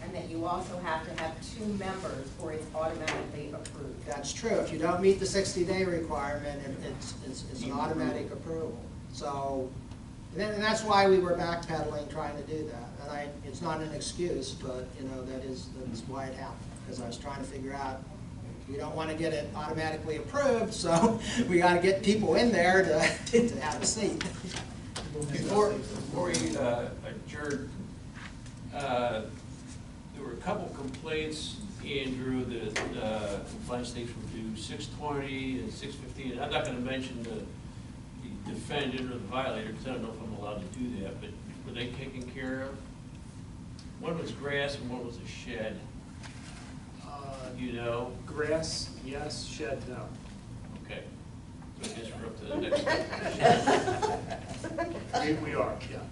And that you also have to have 2 members or it's automatically approved. That's true. If you don't meet the 60-day requirement, it's an automatic approval. So, and that's why we were backpedaling trying to do that. And it's not an excuse, but you know, that's why it happened. Because I was trying to figure out, we don't want to get it automatically approved, so we got to get people in there to have a seat. Before we adjourn, there were a couple complaints, Andrew, that complaint states were due 6:20 and 6:15. I'm not going to mention the defendant or the violator, because I don't know if I'm allowed to do that, but were they taken care of? One was grass and one was a shed. You know? Grass, yes, shed, no. Okay. So I guess we're up to the next one. We are, yeah.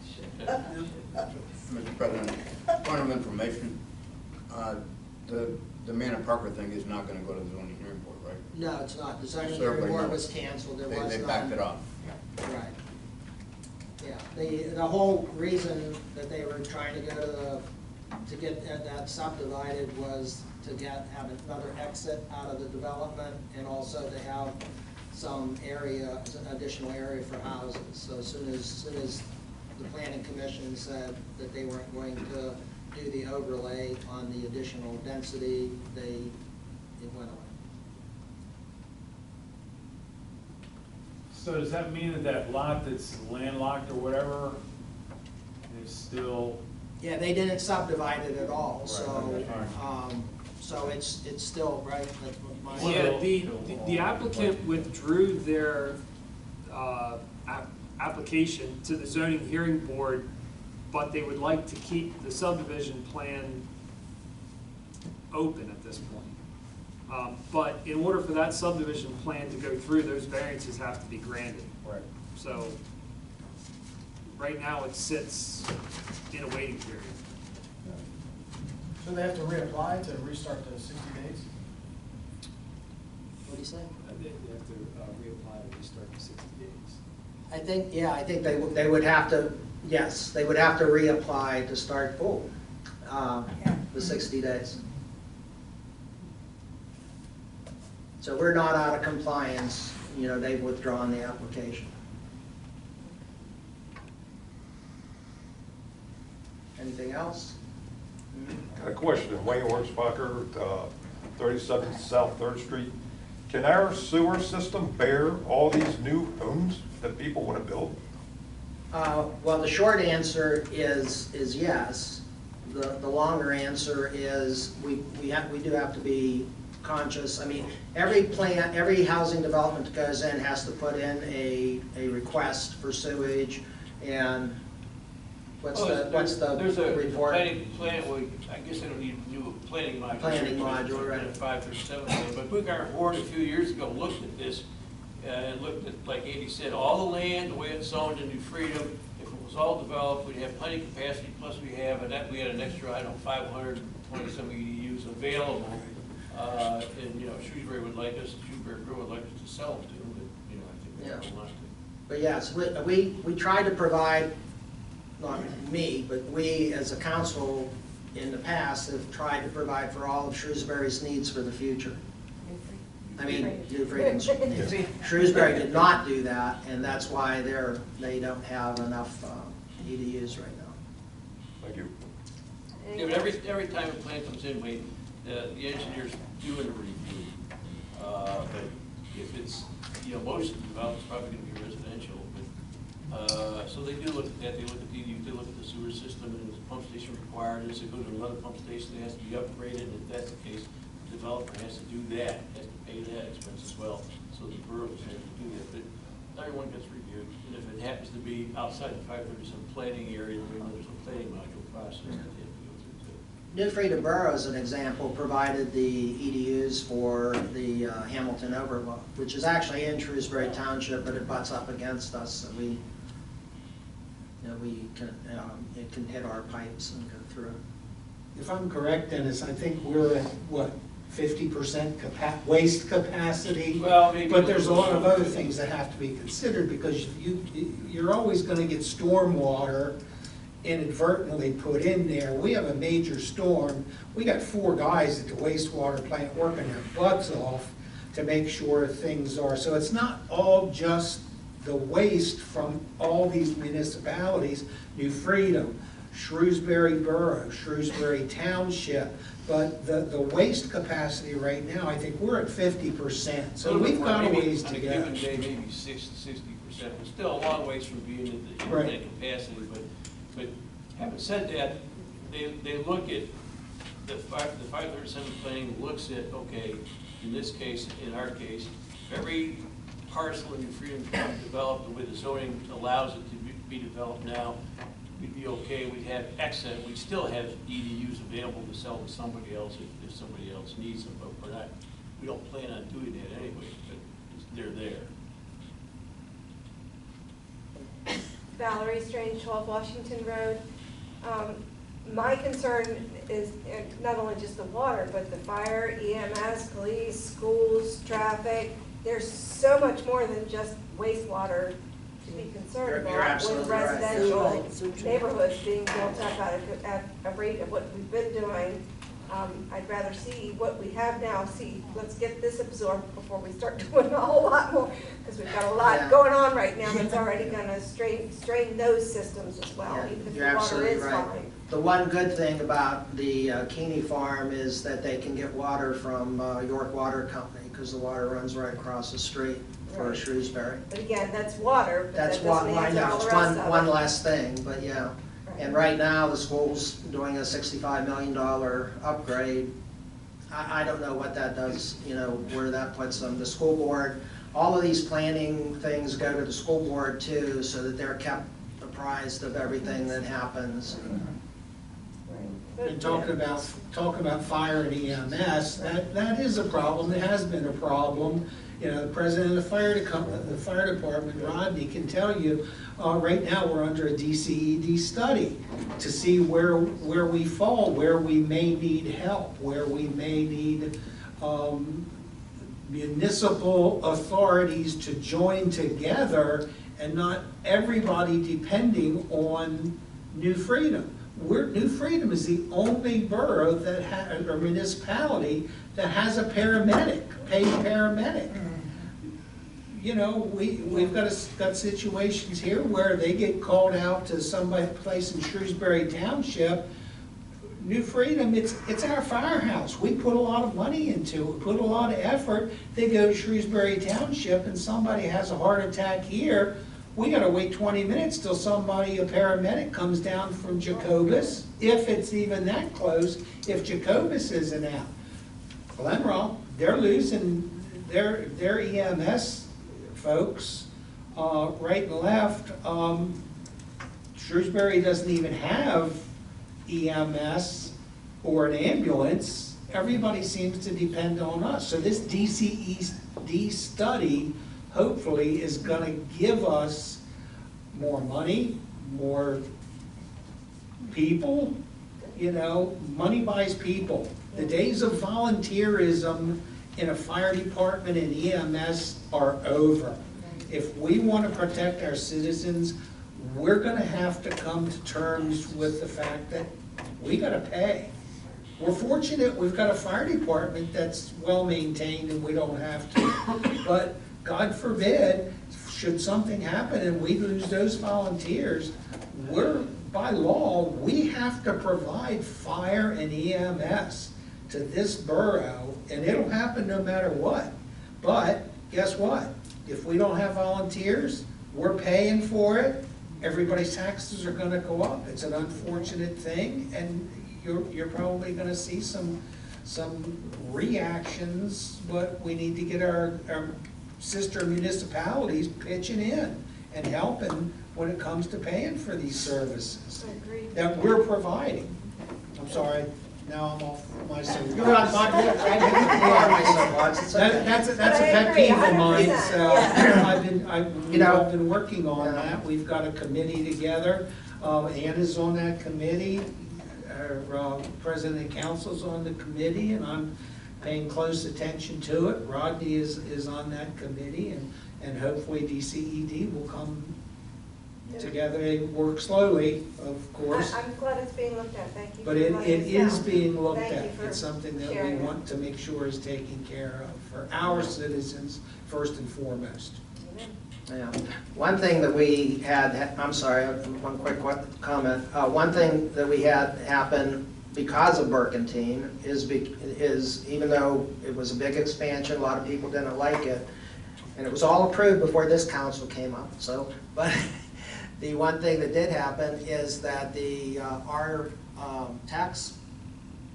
Mr. President, point of information, the Manor Parker thing is not gonna go to the zoning hearing board, right? No, it's not. The zoning So hearing everybody board knows. was canceled. There was none. They backed it off. Right. Yeah, the whole reason that they were trying to go to get that subdivided was to have another exit out of the development and also to have some area, additional area for houses. So as soon as the planning commission said that they weren't going to do the overlay on the additional density, it went away. So does that mean that that lot that's landlocked or whatever is still? Yeah, they didn't subdivide it at all, Right, so, okay. so it's still, right, that's what my. Yeah, the applicant withdrew their application to the zoning hearing board, but they would like to keep the subdivision plan open at this point. But in order for that subdivision plan to go through, those variances have to be granted. Right. So, right now it sits in a waiting period. So they have to reapply to restart the 60 days? What do you say? They have to reapply to restart in 60 days. I think they would have to, yes, they would have to reapply to start, the 60 days. So we're not out of compliance, they've withdrawn the application. Anything else? Got a question, Wayne Wurzbacher, 37 South 3rd Street. Can our sewer system bear all these new homes that people want to build? Well, the short answer is yes. The longer answer is we do have to be conscious. I mean, every housing development that goes in has to put in a request for sewage and what's the There's a report? well, I guess I don't need a new planning module. Planning module, right. 537 plan, but Book Board a few years ago looked at this and looked at, like Andy said, all the land, the way it's zoned in New Freedom. If it was all developed, we'd have plenty of capacity, plus we had an extra, 520 some EDUs available. And, Shrewsbury would like us, Shrewsbury Borough would like us to sell them to them, but, I think they don't want to. But yes, we try to provide, not me, but we as a council in the past have tried to provide for all of Shrewsbury's needs for the future. I mean, New Freedom. Shrewsbury did not do that, and that's why they don't have enough EDUs right now. Thank you. Yeah, but every time a plan comes in, the engineers do a review. But if it's, most of the development's probably going to be residential. But, so they do look at that. They look at the sewer system, and if the pump station required, is to go to another pump station that has to be upgraded. And if that's the case, the developer has to do that, has to pay that expense as well. So the borough has to do that. But everyone gets reviewed. And if it happens to be outside the 537 planning area, then there's a planning module process that they have to go through too. New Freedom Borough, as an example, provided the EDUs for the Hamilton Overlook, which is actually in Shrewsbury Township, but it butts up against us. So it can hit our pipes and go through. If I'm correct, Dennis, I think we're at, 50% waste capacity? Well, maybe. But there's a lot of other things that have to be considered, because you're always gonna get stormwater inadvertently put in there. We have a major storm. We got 4 guys at the wastewater plant working their butts off to make sure things are, so it's not all just the waste from all these municipalities, New Freedom, Shrewsbury Borough, Shrewsbury Township, but the waste capacity right now, I think we're at 50%, so we've got a ways to go. On a given day, maybe 60%, but still a long ways from being at the Right. capacity. But having said that, they look at, the 537 planning looks at, okay, in this case, in our case, every parcel in New Freedom developed the way the zoning allows it to be developed now, we'd be okay, we'd have excess, we'd still have EDUs available to sell to somebody else if somebody else needs them, but we're not, we don't plan on doing that anyway, but they're there. Valerie Strange, 12 Washington Road. My concern is not only just the water, but the fire, EMS, police, schools, traffic. There's so much more than just wastewater to be concerned You're about absolutely with right. residential neighborhoods being built up at a rate of what we've been doing. I'd rather see what we have now, let's get this absorbed before we start doing a whole lot more, because we've got a lot Yeah. going on right now that's already gonna strain those systems as well, Yeah, even if you're the water absolutely is right. fine. The one good thing about the Keeney farm is that they can get water from York Water Company, because the water runs right across the street for Right. Shrewsbury. But again, that's water, but That's that what, doesn't I answer know, all the it's rest of one it. less thing, but yeah. And right now, the school's doing a $65 million upgrade. I don't know what that does, you know, where that puts them. The school board, all of these planning things go to the school board too, so that they're kept apprised of everything that happens. And talking about fire and EMS, that is a problem, it has been a problem. You know, the president of the fire department, Rodney, can tell you, right now, we're under a DCED study to see where we fall, where we may need help, where we may need municipal authorities to join together and not everybody depending on New Freedom. New Freedom is the only borough that or municipality that has a paramedic, paid paramedic. You know, we've got situations here where they get called out to somebody place in Shrewsbury Township. New Freedom, it's our firehouse. We put a lot of money into it, put a lot of effort. They go to Shrewsbury Township and somebody has a heart attack here. We gotta wait 20 minutes till somebody, a paramedic, comes down from Jacobus, if it's even that close, if Jacobus isn't out. Glenrock, they're losing their EMS folks, right and left. Shrewsbury doesn't even have EMS or an ambulance. Everybody seems to depend on us. So this DCED study hopefully is gonna give us more money, more people. You know, money buys people. The days of volunteerism in a fire department and EMS are over. If we want to protect our citizens, we're gonna have to come to terms with the fact that we gotta pay. We're fortunate we've got a fire department that's well-maintained and we don't have to. But God forbid, should something happen and we lose those volunteers, by law, we have to provide fire and EMS to this borough, and it'll happen no matter what. But guess what? If we don't have volunteers, we're paying for it, everybody's taxes are gonna go up. It's an unfortunate thing, and you're probably gonna see some reactions, but we need to get our sister municipalities pitching in and helping when it comes to paying for these services that we're providing. I'm sorry, now I'm off my soapbox. You're on my soapbox. That's a pet peeve of mine, so I've been working on that. We've got a committee together. Anna's on that committee. Our president and council's on the committee, and I'm paying close attention to it. Rodney is on that committee, and hopefully DCED will come together. They work slowly, of course. I'm glad it's being looked at, thank you. But for it letting us is know. being looked Thank at. you for It's something that we sharing it. want to make sure is taken care of for our citizens first and foremost. Yeah. One thing that we had, I'm sorry, one quick comment. One thing that we had happen because of Burkentine is even though it was a big expansion, a lot of people didn't like it, and it was all approved before this council came up. So, but the one thing that did happen is that our tax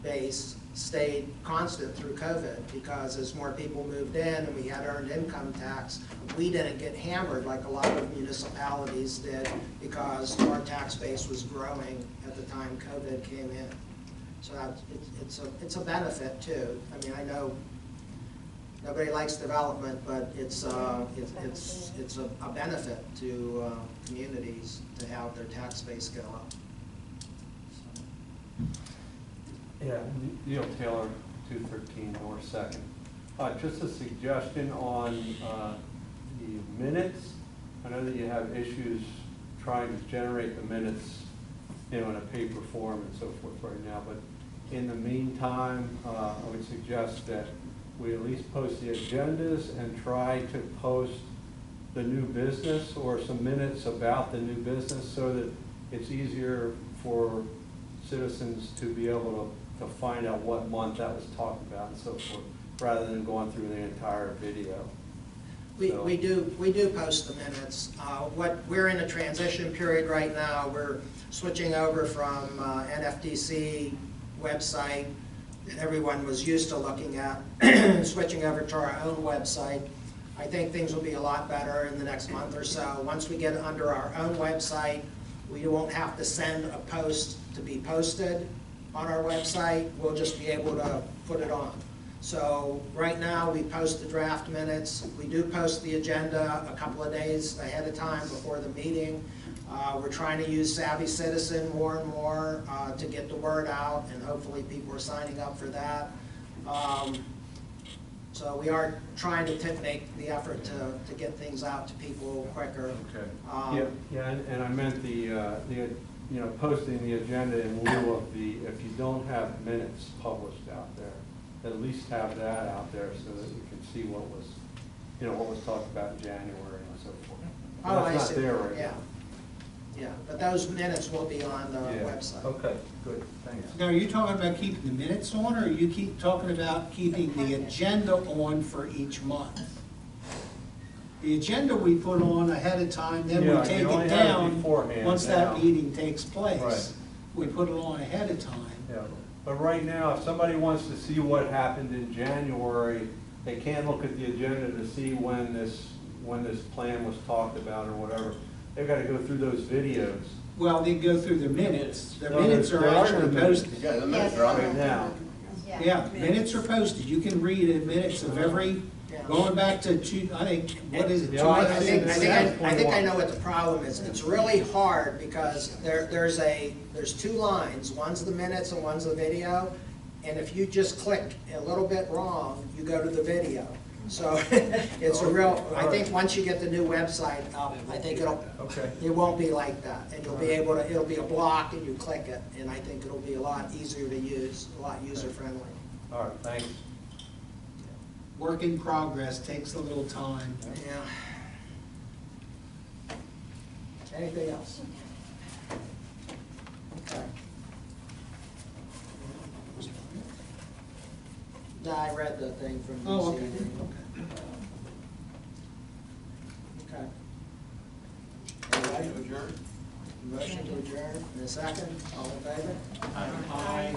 base stayed constant through COVID, because as more people moved in and we had earned income tax, we didn't get hammered like a lot of municipalities did, because our tax base was growing at the time COVID came in. So it's a benefit too. I mean, I know nobody likes development, but it's a benefit to communities to have their tax base go up. Yeah, Neil Taylor, 213 North 2nd. Just a suggestion on the minutes. I know that you have issues trying to generate the minutes, in a paper form and so forth right now, but in the meantime, I would suggest that we at least post the agendas and try to post the new business or some minutes about the new business, so that it's easier for citizens to be able to find out what month that was talked about and so forth, rather than going through the entire video. We do post the minutes. We're in a transition period right now. We're switching over from NFDC website that everyone was used to looking at, switching over to our own website. I think things will be a lot better in the next month or so. Once we get under our own website, we won't have to send a post to be posted on our website. We'll just be able to put it on. So right now, we post the draft minutes. We do post the agenda a couple of days ahead of time before the meeting. We're trying to use Savvy Citizen more and more to get the word out, and hopefully people are signing up for that. So we are trying to make the effort to get things out to people quicker. Okay. Yeah, and I meant the posting the agenda in lieu of if you don't have minutes published out there, at least have that out there so that you can see what was talked about in January and so forth. Oh, That's I see. not there right Yeah. now. Yeah, but those minutes will be on the website. Okay, good, thanks. Now, are you talking about keeping the minutes on, or you keep talking about keeping the agenda on for each month? The agenda we put on ahead of time, then we Yeah, take you only it have it down beforehand once now. that meeting takes place. Right. We put it on ahead of time. Yeah, but right now, if somebody wants to see what happened in January, they can't look at the agenda to see when this plan was talked about or whatever. They've got to go through those videos. Well, they go through the minutes. The No, minutes are there are actually no minutes. posted. Yeah, the minutes are on Right now. Yeah, minutes are posted. You can read in minutes of every, going back to I think, what is it? Yeah, I think- 2007? I think I know what the problem is. It's really hard because there's two lines. One's the minutes and one's the video. And if you just click a little bit wrong, you go to the video. So it's I think once you get the new website up, I think it won't be like that. And you'll be able to, it'll be a block and you click it. And I think it'll be a lot easier to use, a lot user friendly. All right, thanks. Work in progress, takes a little time. Yeah. Anything else? Okay. No, I read the thing from this Oh, okay. evening. Okay. Everybody? Adjourn? Motion to adjourn in a second. All in favor? Aye.